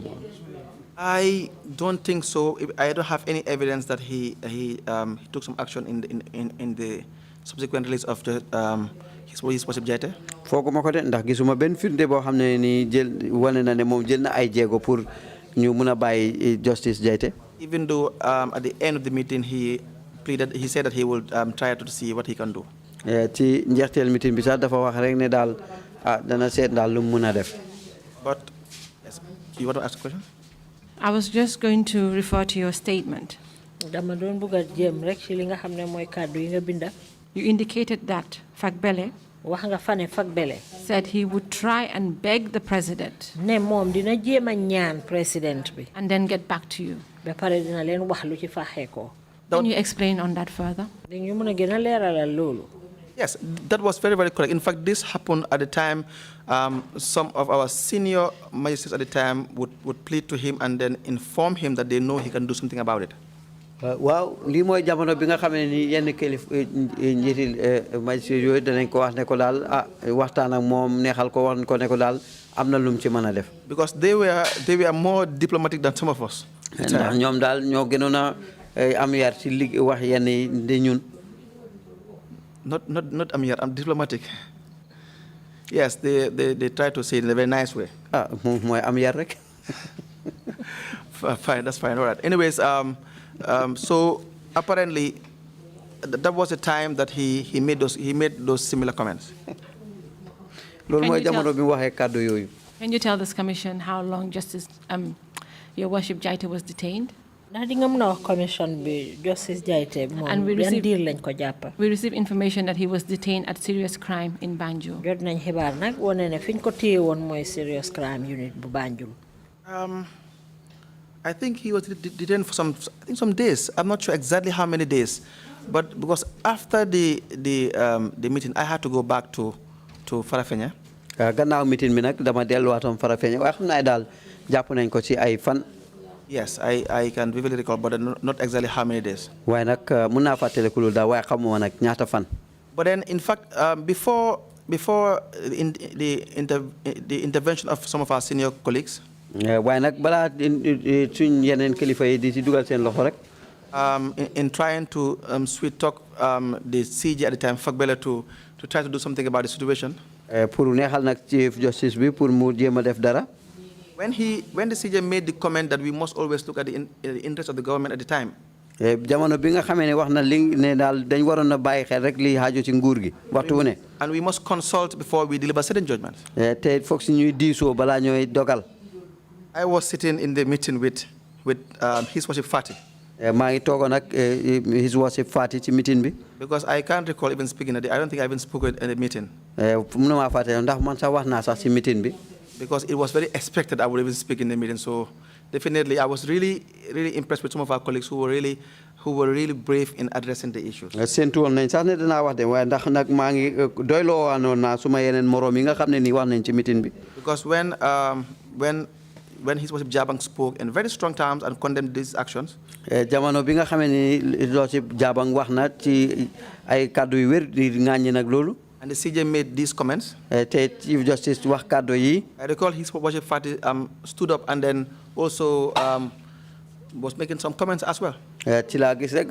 I don't think so. I don't have any evidence that he took some action in the subsequent release of his worship Jaite. fooguma ko de ndax gisuma benn firnde boo xam ne ni jël wane na ne moom jël na ay jéego pour ñu mun a bàyyi justice Jaite. Even though at the end of the meeting he said that he will try to see what he can do. ci njeexteel meeting bi sax dafa wax rek ne daal dana seet daal lu mu mun a def. But yes, you want to ask a question? I was just going to refer to your statement. dama doon bëgg a jéem rek ci li nga xam ne mooy kàddu yi nga binda. You indicated that Fagbele wax nga fa ne Fagbele said he would try and beg the president ne moom dina jéem a ñaan président bi. and then get back to you. ba pare dina leen wax lu ci faxee ko. Can you explain on that further? dañu mën a gën a leeralal loolu. Yes, that was very, very correct. In fact, this happened at the time. Some of our senior magistrates at the time would plead to him and then inform him that they know he can do something about it. waaw lii mooy jamono bi nga xam ne ni yenn kilif njiitil magistrate yooyu danañ ko wax ne ko daal waxtaan ak moom neexal ko wax ko ne ko daal am na lum ci mën a def. Because they were more diplomatic than some of us. ndax ñoom daal ñoo gënoon a am yar ci wax yenn yi de ñun. Not am yar, I'm diplomatic. Yes, they try to say it in a very nice way. mooy am yar rek. Fine, that's fine. All right. Anyways, so apparently that was the time that he made those similar comments. loolu mooy jamono bi mu waxee kàddu yooyu. Can you tell this commission how long Justice your worship Jaite was detained? ndax di nga mën a wax commission bi Justice Jaite moom yan diir lañ ko jàpp. We received information that he was detained at serious crime in Banjul. jot nañ xibaar nag wane ne fi ñu ko téye woon mooy serious crime unit bu Banjul. I think he was detained for some days. I'm not sure exactly how many days, but because after the meeting, I had to go back to Farafenni. gannaaw meeting bi nag dama delluwaatoon Farafenni waaye xam naa daal jàpp nañ ko ci ay fan. Yes, I can vividly recall, but not exactly how many days. waaye nag mun naa fàttaliku loolu daal waaye xamuma nag ñaata fan. But then, in fact, before the intervention of some of our senior colleagues. waaye nag balaa suñ yeneen kilifa yi di ci dugal seen loxo rek. In trying to sweet talk the CJ at the time, Fagbele, to try to do something about the situation. Pour neexal nag Chief Justice bi pour mu jéem a def dara. When the CJ made the comment that we must always look at the interest of the government at the time. Jamono bi nga xamee ne wax na li ne daal dañ waroon na bàyyi xel rek li xaaju ci nguur gi waxtu wu ne. And we must consult before we deliver certain judgments. Te foog si ñuy diisoo balaa ñooy dogal. I was sitting in the meeting with His Worship Fati. maa ngi toogoon ak His Worship Fati ci meeting bi. Because I can't recall even speaking at I don't think I even spoke at a meeting. Mun na maa fàtte ndax man sax wax naa sax ci meeting bi. Because it was very expected I would even speak in the meeting. So definitely I was really impressed with some of our colleagues who were really brave in addressing the issues. Séntu woon nañ sax ne danaa wax de waaye ndax nag maa ngi doyloo waanoon naa suma yeneen moroom yi nga xam ne nii wax nañ ci meeting bi. Because when His Worship Jabang spoke in very strong terms and condemned these actions. Jamono bi nga xamee ni Lordship Jabang wax na ci ay kàddu yu wér di ŋàññi nag loolu. And the CJ made these comments. Te Chief Justice wax kàddu yi. I recall His Worship Fati stood up and then also was making some comments as well. Ci laa gis rek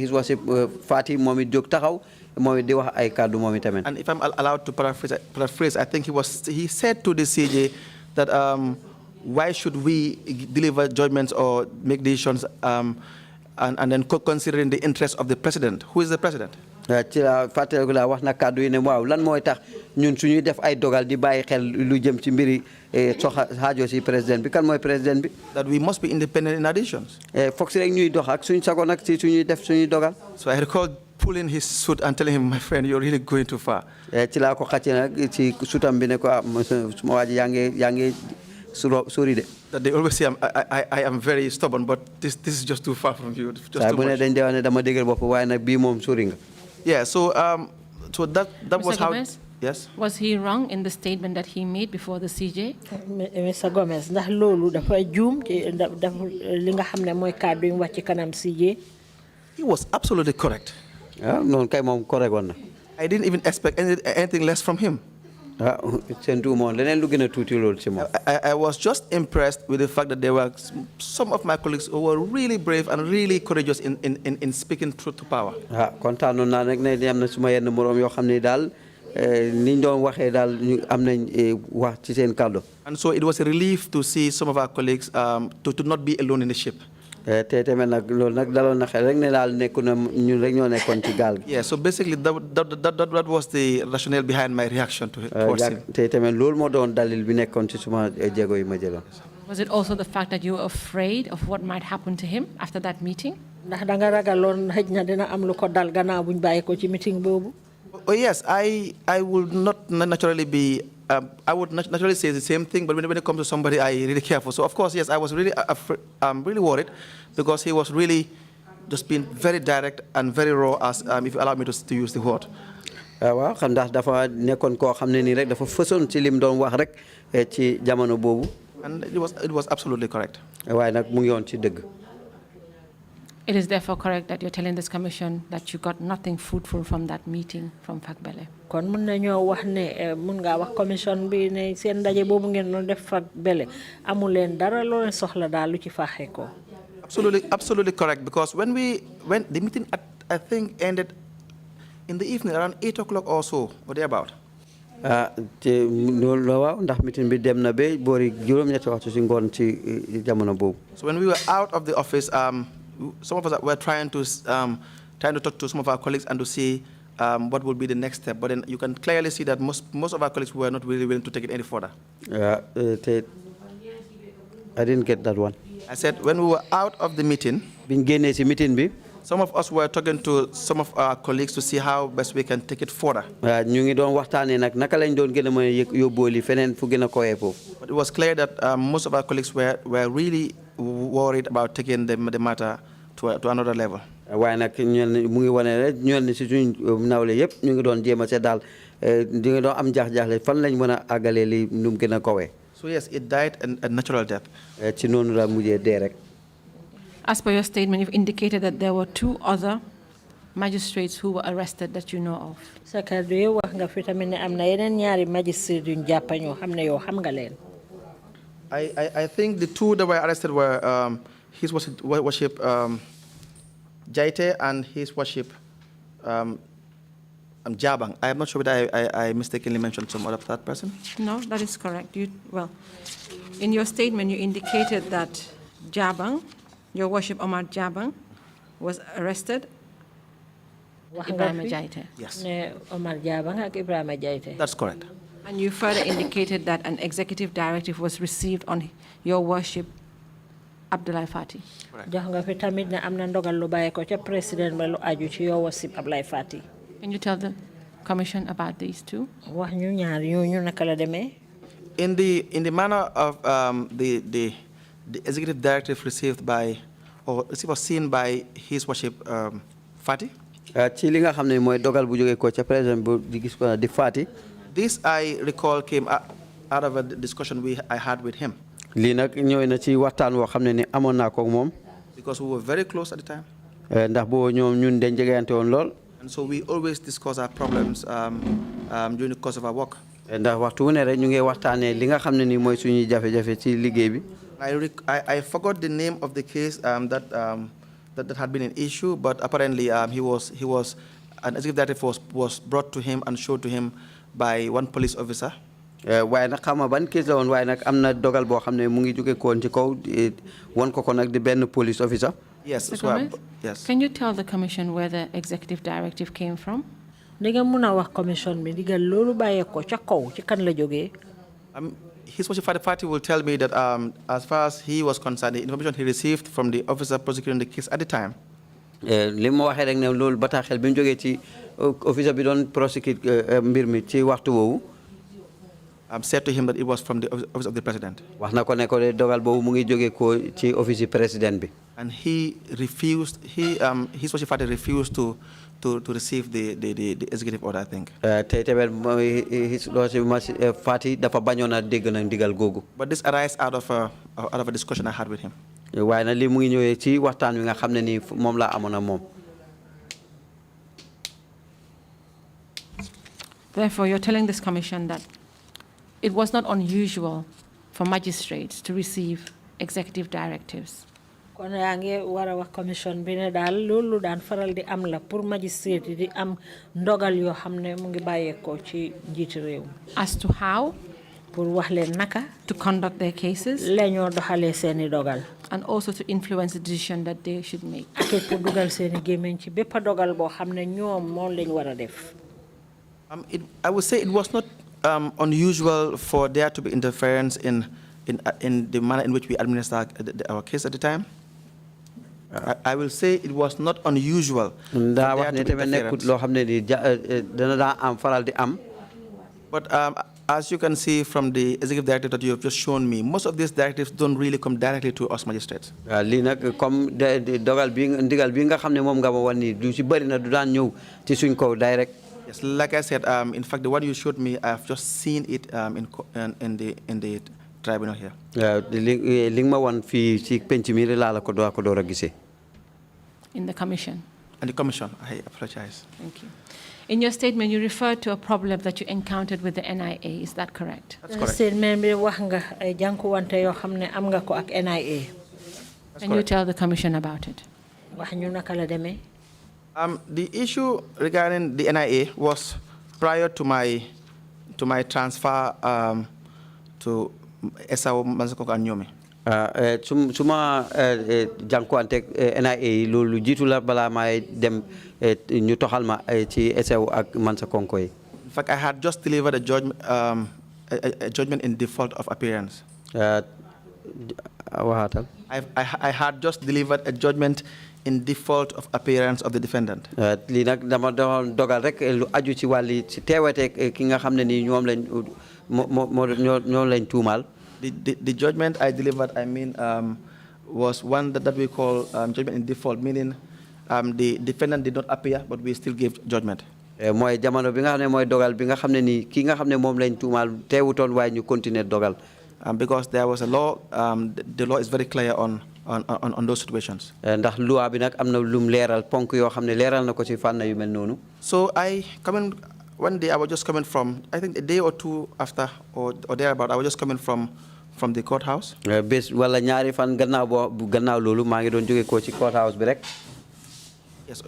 His Worship Fati moom it jóg taxaw moom it di wax ay kàddu moom itamit. And if I'm allowed to paraphrase, I think he said to the CJ that why should we deliver judgments or make decisions and then considering the interests of the president? Who is the president? Ci la fàttaliku la wax na kàddu yi ne waaw lan mooy tax ñun suñuy def ay dogal di bàyyi xel lu jëm ci mbiri xaajoo si président bi kan mooy président bi. That we must be independent in our decisions. Foog si rek ñuy dox ak suñu sago nag si suñuy def suñuy dogal. So I recall pulling his suit and telling him, my friend, you're really going too far. Ci laa ko xàcce nag ci suutam bi ne ko suma waa ji yaa ngi sori de. That they always say I am very stubborn, but this is just too far from you. Just too bu ne much. dañ de wax ne dama dëgër bopp waaye nag bii moom sori nga. Yeah, so that was how. Gomez? Yes. Was he wrong in the statement that he made before the CJ? Mr. Gomez, ndax loolu dafa juum ci li nga xam ne mooy kàddu yi mu wax ci kanam CJ. He was absolutely correct. Noonu kay moom correct woon na. I didn't even expect anything less from him. Seentu moom leneen lu gën a tuuti loolu ci moom. I was just impressed with the fact that there were some of my colleagues who were really brave and really courageous in speaking truth to power. Kontaanoon naa rek ne am na suma yenn moroom yoo xam ne daal niñ doon waxee daal ñu am nañ wax ci seen kàddu. And so it was a relief to see some of our colleagues to not be alone in the ship. Te tamit nag loolu nag daloon na xel rek ne daal nekku na ñun rek ñoo nekkoon ci gaal gi. Yeah, so basically that was the rationale behind my reaction towards him. Te tamit loolu moo doon dalil bi nekkoon ci suma jéego yi ma jëloon. Was it also the fact that you were afraid of what might happen to him after that meeting? Ndax da nga ragaloon xëj na dina am lu ko dal gannaaw buñ bàyyi ko ci meeting boobu. Oh yes, I would not naturally be. I would naturally say the same thing, but when it comes to somebody, I really careful. So of course, yes, I was really really worried because he was really just being very direct and very raw, as if you allow me to use the word. Waaw xam ndax dafa nekkoon koo xam ne nii rek dafa fësoon ci lim doon wax rek ci jamono boobu. And it was absolutely correct. Waaye nag mu ngi woon ci dëgg. It is therefore correct that you're telling this commission that you got nothing fruitful from that meeting from Fagbele. Kon mun nañoo wax ne mun ngaa wax commission bi ne seen ndaje boobu ngeen doon def Fagbele amu leen dara loo leen soxla daal lu ci faaxee ko. Absolutely correct, because when the meeting I think ended in the evening around 8 o'clock or so, or thereabout. Te loolu waaw ndax meeting bi dem na ba boori juróom-ñetti waxtu ci ngoon ci jamono boobu. So when we were out of the office, some of us were trying to talk to some of our colleagues and to see what would be the next step. But then you can clearly see that most of our colleagues were not really willing to take it any further. I didn't get that one. I said when we were out of the meeting, some of us were talking to some of our colleagues to see how best we can take it further. But it was clear that most of our colleagues were really worried about taking the matter to another level. So yes, it died a natural death. As per your statement, you've indicated that there were 2 other magistrates who were arrested that you know of. I think the two that were arrested were His Worship Jaite and His Worship Jabang. I am not sure whether I mistakenly mentioned some other third person. No, that is correct. Well, in your statement, you indicated that Jabang, Your Worship Omar Jabang, was arrested. Ibrahima Jaite. Yes. Omar Jabang ak Ibrahima Jaite. That's correct. And you further indicated that an executive directive was received on Your Worship Abdoulaye Fati. Jox nga fi tamit ne am na ndogal lu bàyyi ko ca président ba lu aju ci Your Worship Abdoulaye Fati. Can you tell the Commission about these two? Wax ñu ñaar ñooñu naka la demee. In the manner of the executive directive received by or seen by His Worship Fati. Ci li nga xam ne mooy dogal bu jógee ko ca président bu di gis ko di Fati. This I recall came out of a discussion I had with him. Lii nag ñëw na ci waxtaan woo xam ne ni amoon naa ko ak moom. Because we were very close at the time. Ndax boo ñoom ñun dañ jegeyante woon lool. And so we always discuss our problems during the course of our work. Ndax waxtu wu ne rek ñu ngi waxtaanee li nga xam ne ni mooy suñuy jafe-jafe ci liggéey bi. I forgot the name of the case that had been an issue, but apparently he was an executive directive was brought to him and showed to him by one police officer. Waaye nag xam nga ban case la woon waaye nag am na dogal boo xam ne mu ngi jóge koon ci kaw won ko nag di benn police officer. Yes. Yes. Can you tell the Commission where the executive directive came from? Ndiga muna wax commission bi digal lolu baye ko ca kaw ci kan la jógee. His Worship Fati will tell me that as far as he was concerned, the information he received from the officer prosecuting the case at the time. Li ma waxee rek ne loolu bataaxel bi mu jógee ci officer bi doon prosecute mbir mi ci waxtu woowu. Said to him that it was from the office of the president. Wax na ko ne ko dogal boobu mu ngi jógee ko ci office président bi. And he refused. His Worship Fati refused to receive the executive order, I think. Te tamit His Worship Fati dafa bañoon a dégg na ndigal googu. But this arises out of a discussion I had with him. Waaye nag lii mu ngi ñëwee ci waxtaan wi nga xam ne nii moom laa amoon ak moom. Therefore, you're telling this Commission that it was not unusual for magistrates to receive executive directives. Kon yaa ngi war a wax commission bi ne daal loolu daan faral di am la pour magistrate di am ndogal yoo xam ne mu ngi bàyyeekoo ci njiiti réew. As to how? Pour wax leen naka. To conduct their cases. La ñoo doxalee seeni dogal. And also to influence the decision that they should make. Ak it pour dugal seeni gémmiñ ci bépp dogal boo xam ne ñoom moom lañ war a def. I would say it was not unusual for there to be interference in the manner in which we administer our case at the time. I will say it was not unusual. But as you can see from the executive directive that you have just shown me, most of these directives don't really come directly to us magistrates. Yes, like I said, in fact, the one you showed me, I've just seen it in the tribunal here. In the Commission. And the Commission, I apologize. Thank you. In your statement, you referred to a problem that you encountered with the NIA. Is that correct? That's correct. Statement bi wax nga ay jankuwante yoo xam ne am nga ko ak NIA. Can you tell the Commission about it? Wax ñu naka la demee. The issue regarding the NIA was prior to my transfer to Esau Mansakoko and Nyomi. Suma jankuante NIA lolu jitu la bala may dem ñu toxal ma ci Esau ak Mansakonko yi. In fact, I had just delivered a judgment in default of appearance. I had just delivered a judgment in default of appearance of the defendant. Li nak dama dogal rek lu aju ci wali ci téwété ki nga xamné ni ñom lañ ñoo lañ tuumal. The judgment I delivered, was one that we call judgment in default, meaning the defendant did not appear, but we still gave judgment. Moy jamono bi nga xamné moy dogal bi nga xamné ni ki nga xamné mom lañ tuumal téwuton way ñu continuer dogal. Because there was a law, the law is very clear on those situations. Ndax loi bi nak amna lum leral ponk yo xamné leral nako ci fann yu mel nonu. So one day I was just coming from, I think a day or two after or thereabout, I was just coming from from the courthouse. bés wala ñaari fan gannaaw loolu maa ngi doon jóge ko ci courthouse bi rek. Yes,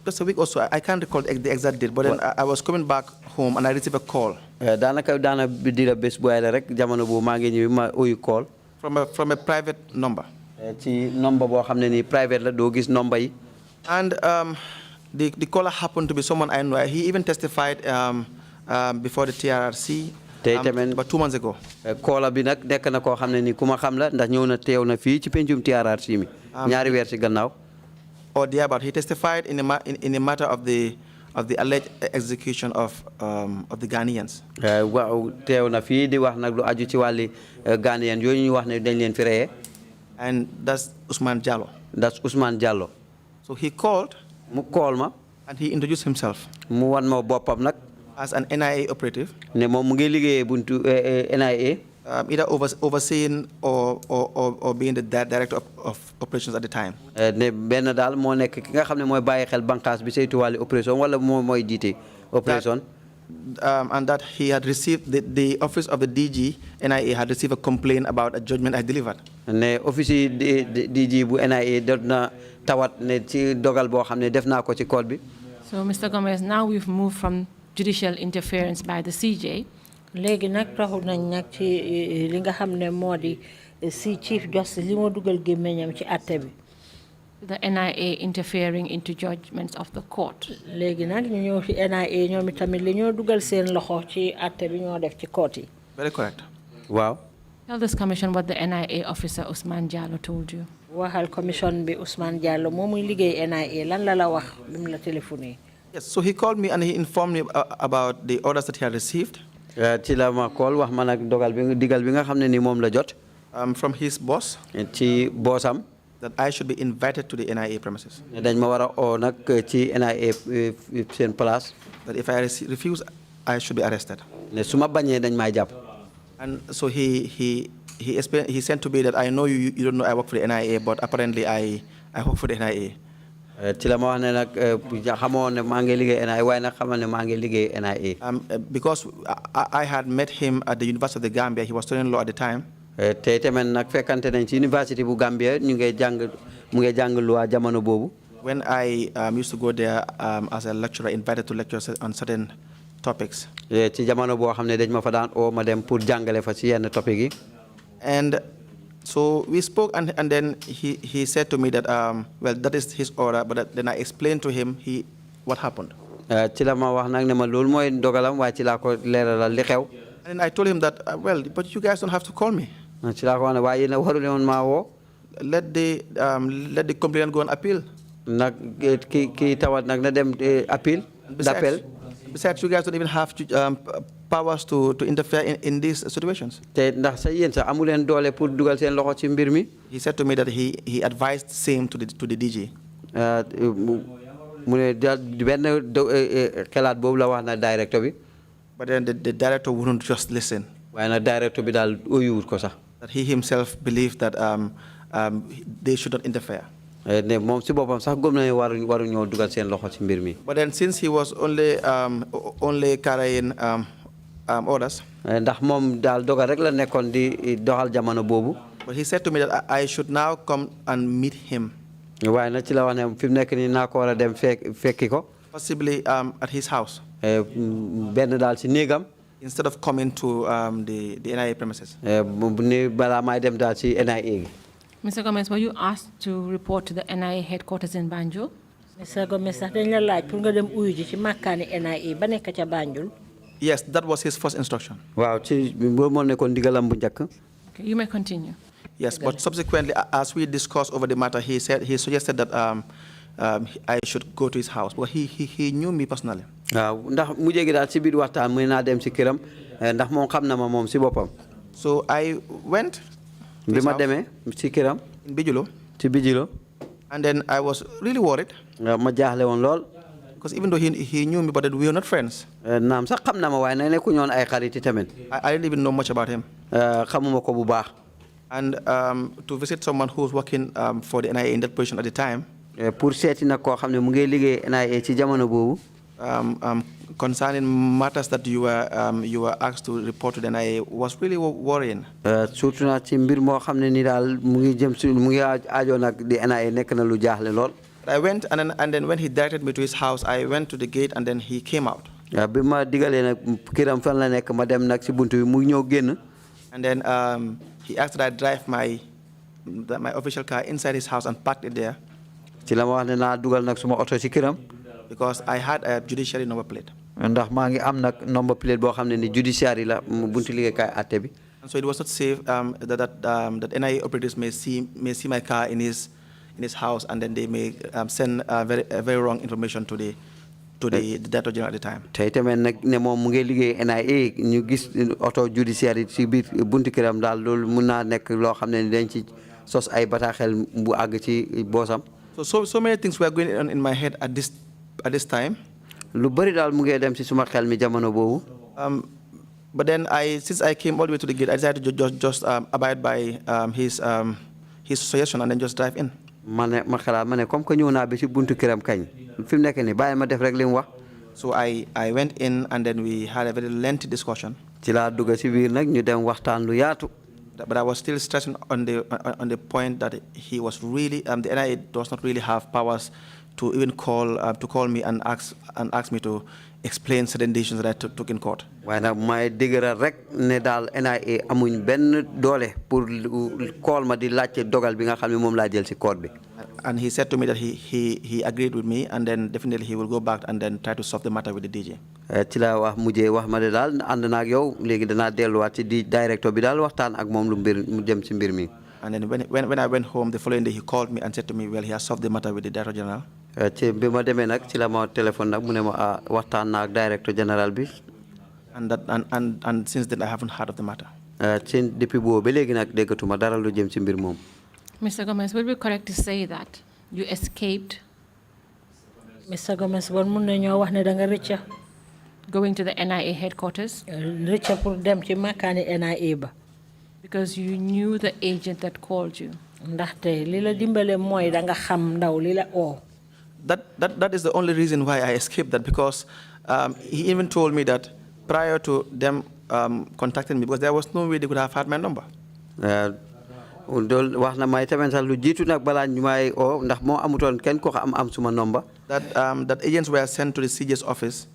just a week or so. I can't recall the exact date, but then I was coming back home and I received a call. daana dira bés bu ay la rek jamono boobu maa ngi ñëw ma uyu call. From a private number. ci number boo xam ne nii private la doo gis number yi. And the caller happened to be someone I know. He even testified before the TRRC about 2 months ago. Caller bi nag nekk na koo xam ne nii ku ma xam la ndax ñëw na teew na fii ci pencum TRRC mi. ñaari weer ci gannaaw. Or thereabout, he testified in a matter of the alleged execution of the Ghanaians. waaw teew na fii di wax nag lu aju ci wàlli Ghanaian yooyu ñu wax ne dañ leen fi reyee. And that's Usman Jallow. That's Usman Jallow. So he called. Mu call ma. And he introduced himself. Mu wan ma boppam nag. As an NIA operative. Ne moom mu ngi liggéeyee buntu NIA. Either overseeing or being the director of operations at the time. Ne benn daal moo nekk ki nga xam ne mooy bàyyi xel bànqaas bi saytu wàlli opération wala mooy jiite opération. And that he had received, the office of the DG, NIA, had received a complaint about a judgment I delivered. Ne office DG bu NIA dot na tawat ne ci dogal boo xam ne def naa ko ci code bi. So Mr. Gomez, now we've moved from judicial interference by the CJ. Léegi nag taxul nañ nag ci li nga xam ne moo di si Chief Justice li moo dugal gémmiñam ci àtte bi. The NIA interfering into judgments of the court. Léegi nag ñu ñëw ci NIA ñoom itamit li ñoo dugal seen loxo ci àtte bi ñoo def ci court yi. Very correct. Wow. Tell this commission what the NIA officer Usman Jallow told you. Waxal commission bi Usman Jallow moom muy liggéey NIA lan la wax bi mu la téléphoné. Yes, so he called me and he informed me about the orders that he had received. Ci la ma call wax ma nag dogal bi digal bi nga xam ne ni moom la jot. From his boss. Ci bossam. That I should be invited to the NIA premises. Dañ ma war a oo nag ci NIA seen place. That if I refuse, I should be arrested. Ne su ma bañee dañ may jàpp. And so he sent to me that I know you don't know I work for the NIA, but apparently I work for the NIA. Ci la ma wax ne nag xamoo ne maa ngi liggéey NIA waaye nag xamal ne maa ngi liggéey NIA. Because I had met him at the University of the Gambia. He was studying law at the time. Te tamit nag fekkante nañ ci University bu Gambia ñu ngay mu ngay jàng loi jamono boobu. When I used to go there as a lecturer, invited to lecture on certain topics. Ci jamono boo xam ne dañ ma fa daan oo ma dem pour jàngale fa ci yenn topic yi. And so we spoke, and then he said to me that well, that is his order, but then I explained to him what happened. Ci la ma wax nag ne ma loolu mooy dogalam waaye ci laa ko leeralal li xew. And I told him that well, but you guys don't have to call me. Ci laa ko wax ne waaye yéen a waru leen maa woo. Let the complainant go on appeal. Nag ki tawat nag na dem appeal. D'appel. Besides, you guys don't even have powers to interfere in these situations. Te ndax sa yéen sax amu leen doole pour dugal seen loxo ci mbir mi. He said to me that he advised same to the DG. Mu ne benn xalaat boobu la wax na directeur bi. But then the director wouldn't just listen. Waaye nag directeur bi daal oyuwut ko sax. That he himself believed that they should not interfere. Ne moom si boppam sax gëm na ne waru ñoo dugal seen loxo ci mbir mi. But then since he was only carrying orders. Ndax moom daal dogal rek la nekkoon di doxal jamono boobu. But he said to me that I should now come and meet him. Waaye nag ci la wax ne fi mu nekk nii naa ko war a dem fekki ko. Possibly at his house. Benn daal ci néegam. Instead of coming to the NIA premises. Ni balaa may dem daal ci NIA gi. Mr. Gomez, were you asked to report to the NIA headquarters in Banjul? Mr. Gomez, sax dañ la laaj pour nga dem uyu ji ci makkaani NIA ba nekk ca Banjul. Yes, that was his first instruction. Waaw ci boobu moo nekkoon digalam bu njëkk. Okay, you may continue. Yes, but subsequently, as we discussed over the matter, he suggested that I should go to his house because he knew me personally. Waaw ndax mu jégi daal ci biir waxtaan mu naa dem ci këram ndax moom xam na ma moom ci boppam. So I went. Bi ma demee ci këram. In Bijulo. Ci Bijulo. And then I was really worried. Ma jaaxle woon lool. Because even though he knew me, but we were not friends. Naam sax xam na ma waaye nag nekku ñoon ay xarit tamit. I didn't even know much about him. Xamuma ko bu baax. And to visit someone who was working for the NIA in that position at the time. Pour seeti nag koo xam ne mu ngi liggéey NIA ci jamono boobu. concerning matters that you were asked to report to the NIA was really worrying. Surtout na ci mbir moo xam ne ni daal mu ngi jëm si mu ngi aajo nag di NIA nekk na lu jaaxle lool. I went and then when he directed me to his house, I went to the gate and then he came out. Bi ma digalee nag këram fan la nekk ma dem nag si buntu bi mu ñëw génn. And then he asked that I drive my official car inside his house and parked it there. Ci la ma wax ne naa dugal nag suma oto si këram. Because I had a judiciary number plate. Ndax maa ngi am nag number plate boo xam ne ni judiciary la buntu liggéeykaay àtte bi. And so it was not safe that NIA operators may see my car in his house, and then they may send very wrong information to the Director General at the time. Tey tamit nag ne moom mu ngi liggéey NIA ñu gis auto judiciary si biir buntu këram daal loolu mun naa nekk loo xam ne dañ ci sos ay bataaxel bu àgg ci boosam. So many things were going on in my head at this time. Lu bari daal mu ngi dem ci suma xel mi jamono boobu. But then since I came all the way to the gate, I decided to just abide by his suggestion and then just drive in. Ma xalaat ma ne comme que ñëw naa bi ci buntu këram kañ fi mu nekk nii bàyyi ma def rek li mu wax. So I went in and then we had a very lengthy discussion. Ci laa dugg ci biir nag ñu dem waxtaan lu yaatu. But I was still stressing on the point that he was really the NIA does not really have powers to even call me and ask me to explain certain decisions that I took in court. Waaye nag may dëgëral rek ne daal NIA amuñ benn doole pour call ma di laajte dogal bi nga xam ne moom laa jël ci court bi. And he said to me that he agreed with me, and then definitely he will go back and then try to solve the matter with the DJ. Ci la wax mujjee wax ma de daal ànd naa ak yow léegi danaa delluwaat ci di directeur bi daal waxtaan ak moom lu mbir mu jëm ci mbir mi. And then when I went home the following day, he called me and said to me, well, he has solved the matter with the Director General. Ci bi ma demee nag ci la ma téléphone nag mu ne ma waxtaan naa ak directeur général bi. And since then I haven't heard of the matter. Ci depuis boobu ba léegi nag déggatuma dara lu jëm ci mbir moom. Mr. Gomez, would it be correct to say that you escaped? Mr. Gomez, bon mun nañoo wax ne da nga rëcca. Going to the NIA headquarters? Rëcca pour dem ci makaani NIA ba. Because you knew the agent that called you. Ndaxte li la dimbale mooy da nga xam ndaw li la oo. That is the only reason why I escaped that, because he even told me that prior to them contacting me, because there was no way they could have had my number. Wax na may tamit sax lu jiitu nag balaa ñu may oo ndax moo amutoon kenn ko am suma number. That agents were sent to the CJ's office.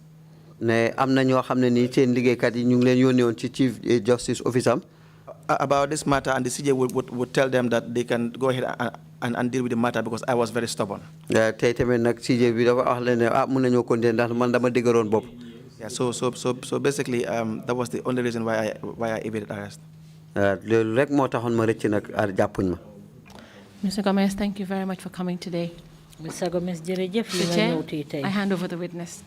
Ne am na ñoo xam ne nii seen liggéeykat yi ñu ngi leen yónnee woon ci Chief Justice Office am. About this matter, and the CJ would tell them that they can go ahead and deal with the matter because I was very stubborn. Tey tamit nag CJ bi dafa wax leen ne mun nañoo continuer ndax man dama dëgëroon bopp. Yeah, so basically that was the only reason why I evaded arrest. Loolu rek moo taxoon ma rëcc nag jàppuñ ma. Mr. Gomez, thank you very much for coming today. Mr. Gomez, jërëjëf li nga ñëw tey. I hand over the witness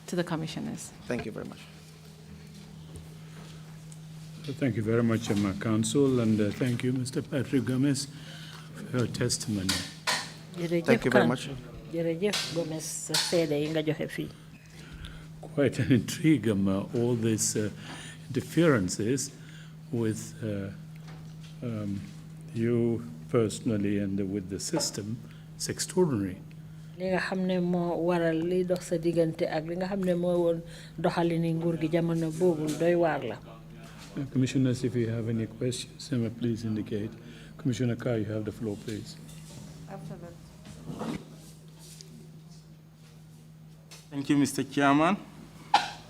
to the commissioners. Thank you very much. Thank you very much, Counsel, and thank you, Mr. Patrick Gomez, for your testimony. Thank you very much. Jërëjëf Gomez sa seede yi nga joxe fii. Quite an intrigue, all these interferences with you personally and with the system. It's extraordinary. Li nga xam ne moo waral li dox sa diggante ak li nga xam ne moo woon doxalini nguur gi jamono boobu doy waar la. Commissioners, if you have any questions, please indicate. Commissioner Carr, you have the floor, please. Thank you, Mr. Chairman.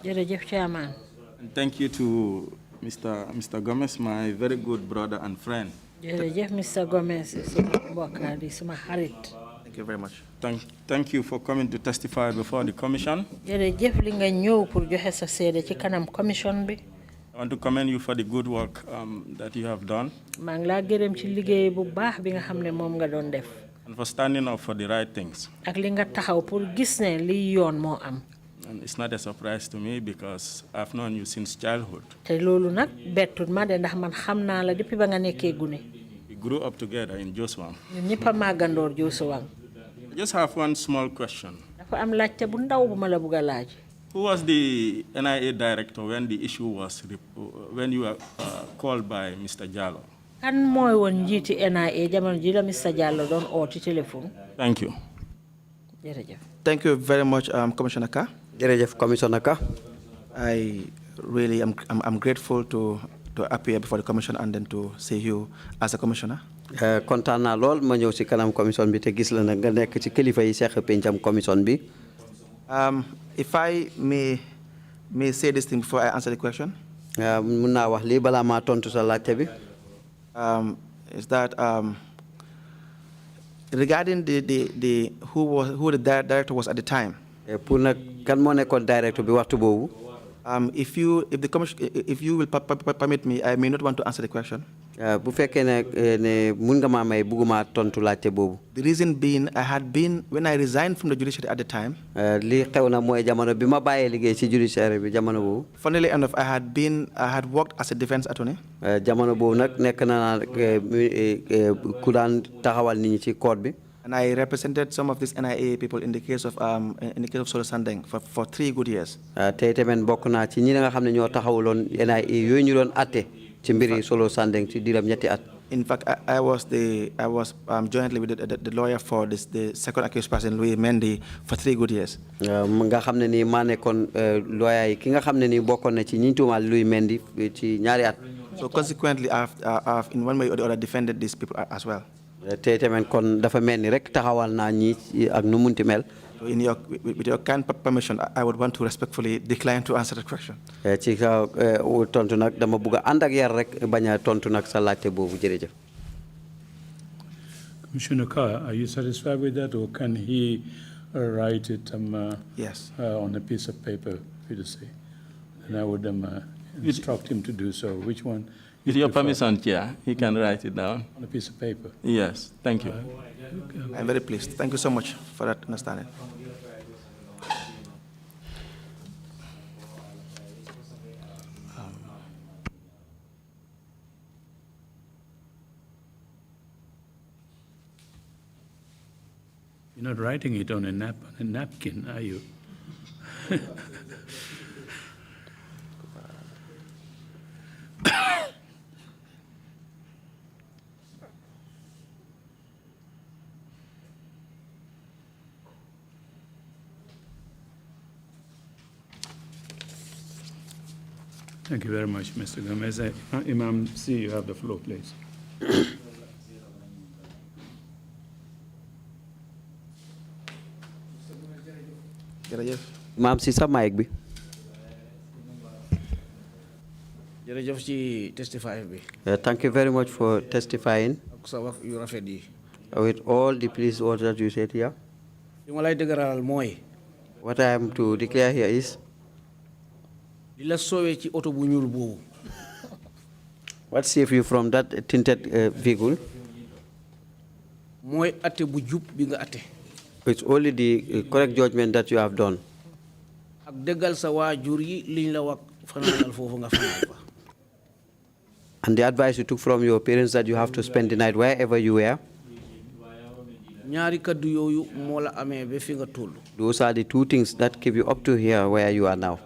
Jërëjëf Chairman. And thank you to Mr. Gomez, my very good brother and friend. Jërëjëf Mr. Gomez, suma mbokk di suma xarit. Thank you very much. Thank you for coming to testify before the commission. Jërëjëf li nga ñëw pour joxe sa seede ci kanam commission bi. I want to commend you for the good work that you have done. Maa ngi laa gërëm ci liggéey bu baax bi nga xam ne moom nga doon def. And for standing up for the right things. Ak li nga taxaw pour gis ne li yoon moo am. And it's not a surprise to me because I've known you since childhood. Te loolu nag bettut ma de ndax man xam naa la depuis ba nga nekkee gune. We grew up together in Joswang. Ñun ñëpp a màggandoor Joswang. I just have one small question. Dafa am laajte bu ndaw bu ma la bëgg a laaj. Who was the NIA director when the issue was, when you were called by Mr. Jallo? Kan mooy woon njiiti NIA jamono ji la Mr. Jallo doon oo ci téléphone. Thank you. Jërëjëf. Thank you very much, Commissioner Carr. jërëjëf Commissioner Ka. I really am grateful to appear before the commission and then to see you as a commissioner. kontaan naa lool ma ñëw ci kanam commission bi te gis la nag nga nekk ci kilifa yi seq pencam commission bi. If I may say this thing before I answer the question. mun naa wax lii balaa maa tontu sa laajte bi. Is that regarding who the director was at the time. pour nag kan moo nekkoon director bi waxtu boobu. If you will permit me, I may not want to answer the question. bu fekkee ne mun nga maa may bugguma tontu laajte boobu. The reason being, when I resigned from the judiciary at the time. lii xew na mooy jamono bi ma bàyyee liggéey ci judiciary bi jamono boobu. Funnily enough, I had worked as a defense attorney. jamono boobu nag nekk na ku daan taxawal nit ñi ci court bi. And I represented some of these NIA people in the case of Solo Sandeng for 3 good years. tey tamit bokk naa ci ñi nga xam ne ñoo taxawuloon NIA yooyu ñu doon atte ci mbiri Solo Sandeng ci diiram ñetti at. In fact, I was jointly with the lawyer for the second accused person, Louis Mendy, for 3 good years. nga xam ne nii maa nekkoon lawyer yi ki nga xam ne nii bokkoon na ci ñi tuumaal Louis Mendy ci ñaari at. So consequently, I've in one way or the other defended these people as well. tey tamit kon dafa mel ni rek taxawal naa ñi ak nu munti mel. With your kind permission, I would want to respectfully decline to answer the question. ci kaw tontu nag dama bugg a ànd ak yar rek bañ a tontu nag sa laajte boobu jërëjëf. Commissioner Carr, are you satisfied with that, or can he write it yes. On a piece of paper for you to say? And I would instruct him to do so. Which one? With your permission, Chair, he can write it down. On a piece of paper? Yes, thank you. I'm very pleased. Thank you so much for that understanding. You're not writing it on a napkin, are you? Thank you very much, Mr. Gomez. Imam C, you have the floor, please. Imam C, sa mic bi. jërëjëf ci testify bi. Thank you very much for testifying. ak sa wax yu rafet yi. With all the police words that you said here. li ma lay dëgëralal mooy. What I am to declare here is. li la soowee ci oto bu ñuul boobu. What saved you from that tinted vehicle? mooy atte bu jub bi nga atte. It's only the correct judgment that you have done. ak dëggal sa waajur yi liñ la wax fanaanal foofu nga fanaan fa. And the advice you took from your parents that you have to spend the night wherever you were. ñaari kaddu yooyu moo la amee ba fi nga toll. Those are the 2 things that keep you up to here where you are now.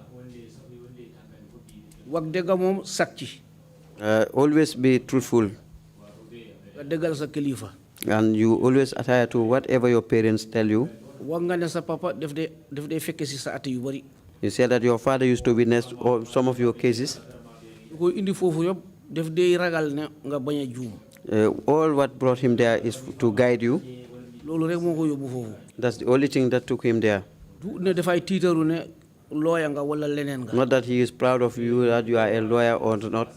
wax dëgg moom sakk ci. Always be truthful. nga dëggal sa kilifa. And you always adhere to whatever your parents tell you. wax nga ne sa papa daf dee fekke si sa atte yu bari. You said that your father used to witness some of your cases. lu koy indi foofu yëpp daf dee ragal ne nga bañ a juum. All what brought him there is to guide you. loolu rek moo ko yóbbu foofu. That's the only thing that took him there. du ne dafay tiitaru ne lawyer nga wala leneen nga. Not that he is proud of you, that you are a lawyer or not.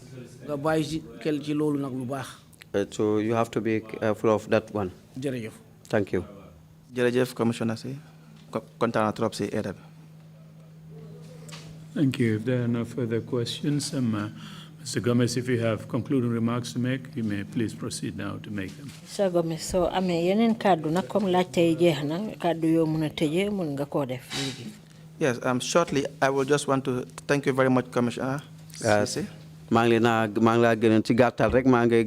nga bàyyi ci kel ci loolu nag lu baax. So you have to be careful of that one. jërëjëf. Thank you. Jërëjëf Commissioner si kontaan naa trop si aide bi. Thank you. If there are no further questions, Mr. Gomez, if you have concluding remarks to make, you may please proceed now to make them. Mr. Gomez, so amee yeneen kàddu nag comme laajte yi jeex na kàddu yoo mën a tëjee mën nga koo def léegi. Yes, shortly, I will just want to thank you very much, Commissioner. maa ngi laa gërëm ci gàttal rek maa ngi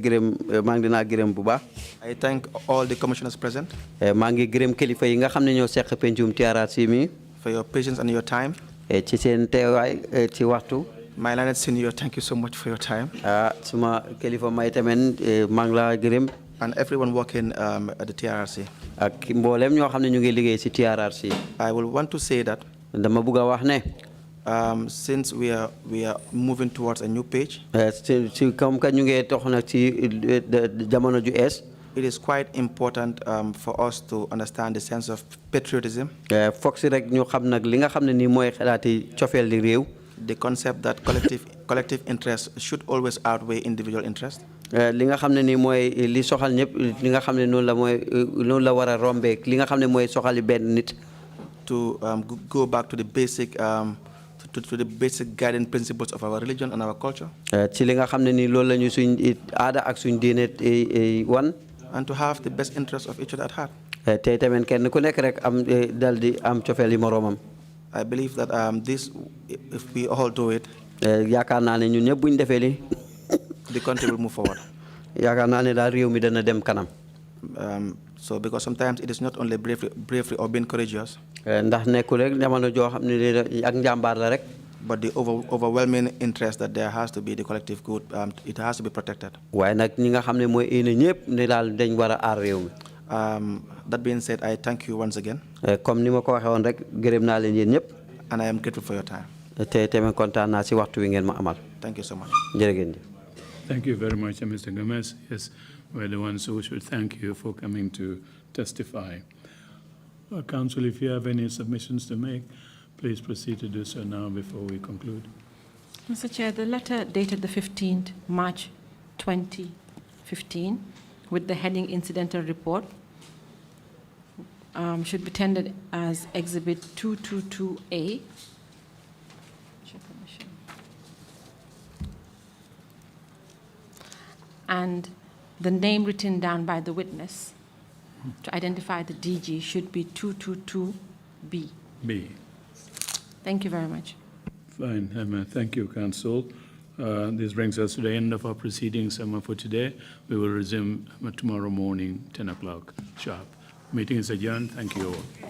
gërëm bu baax. I thank all the commissioners present. maa ngi gërëm kilifa yi nga xam ne ñoo seq pencum TRRC mi. For your patience and your time. ci seen teewaay ci waxtu. My learned senior, thank you so much for your time. suma kilifa may tamit maa ngi laa gërëm. And everyone working at the TRRC. ak mboolem ñoo xam ne ñu ngi liggéey ci TRRC. I will want to say that. dama bëgg a wax ne. Since we are moving towards a new page, comme que ñu ngi dox nag ci jamono ju ees. it is quite important for us to understand the sense of patriotism. Foog si rek ñu xam nag li nga xam ne nii mooy xalaati cofeel di réew. The concept that collective interest should always outweigh individual interest. Li nga xam ne nii mooy li soxal ñëpp li nga xam ne noonu la war a rombee li nga xam ne mooy soxali benn nit. To go back to the basic guiding principles of our religion and our culture. Ci li nga xam ne nii loolu la ñu suñ aada ak suñ diine wan. And to have the best interests of each other at heart. Tey tamit kenn ku nekk rek am dal di am cofeel yi moroomam. I believe that this, if we all do it, yaakaar naa ne ñun ñëpp buñ defee li the country will move forward. yaakaar naa ne daal réew mi dana dem kanam. So because sometimes it is not only bravery or being courageous. Ndax nekkul rek jamono joo xam ne ak njàmbaar la rek. But the overwhelming interest that there has to be the collective good, it has to be protected. waaye nag ñi nga xam ne mooy ina ñëpp ne daal dañ war a aar réew mi. That being said, I thank you once again. Comme ni ma ko waxee woon rek gërëm naa leen yéen ñëpp. And I am grateful for your time. te tamit kontaan naa si waxtu wi ngeen ma amal. Thank you so much. jërëjëf. Thank you very much, Mr. Gomez. Yes, we're the ones who should thank you for coming to testify. Council, if you have any submissions to make, please proceed to do so now before we conclude. Mr. Chair, the letter dated the 15th March 2015 with the heading Incidental Report should be tendered as Exhibit 222A. And the name written down by the witness to identify the DG should be 222B. B. Thank you very much. Fine. Thank you, Council. This brings us to the end of our proceedings for today. We will resume tomorrow morning, 10 o'clock sharp. Meeting is adjourned. Thank you all.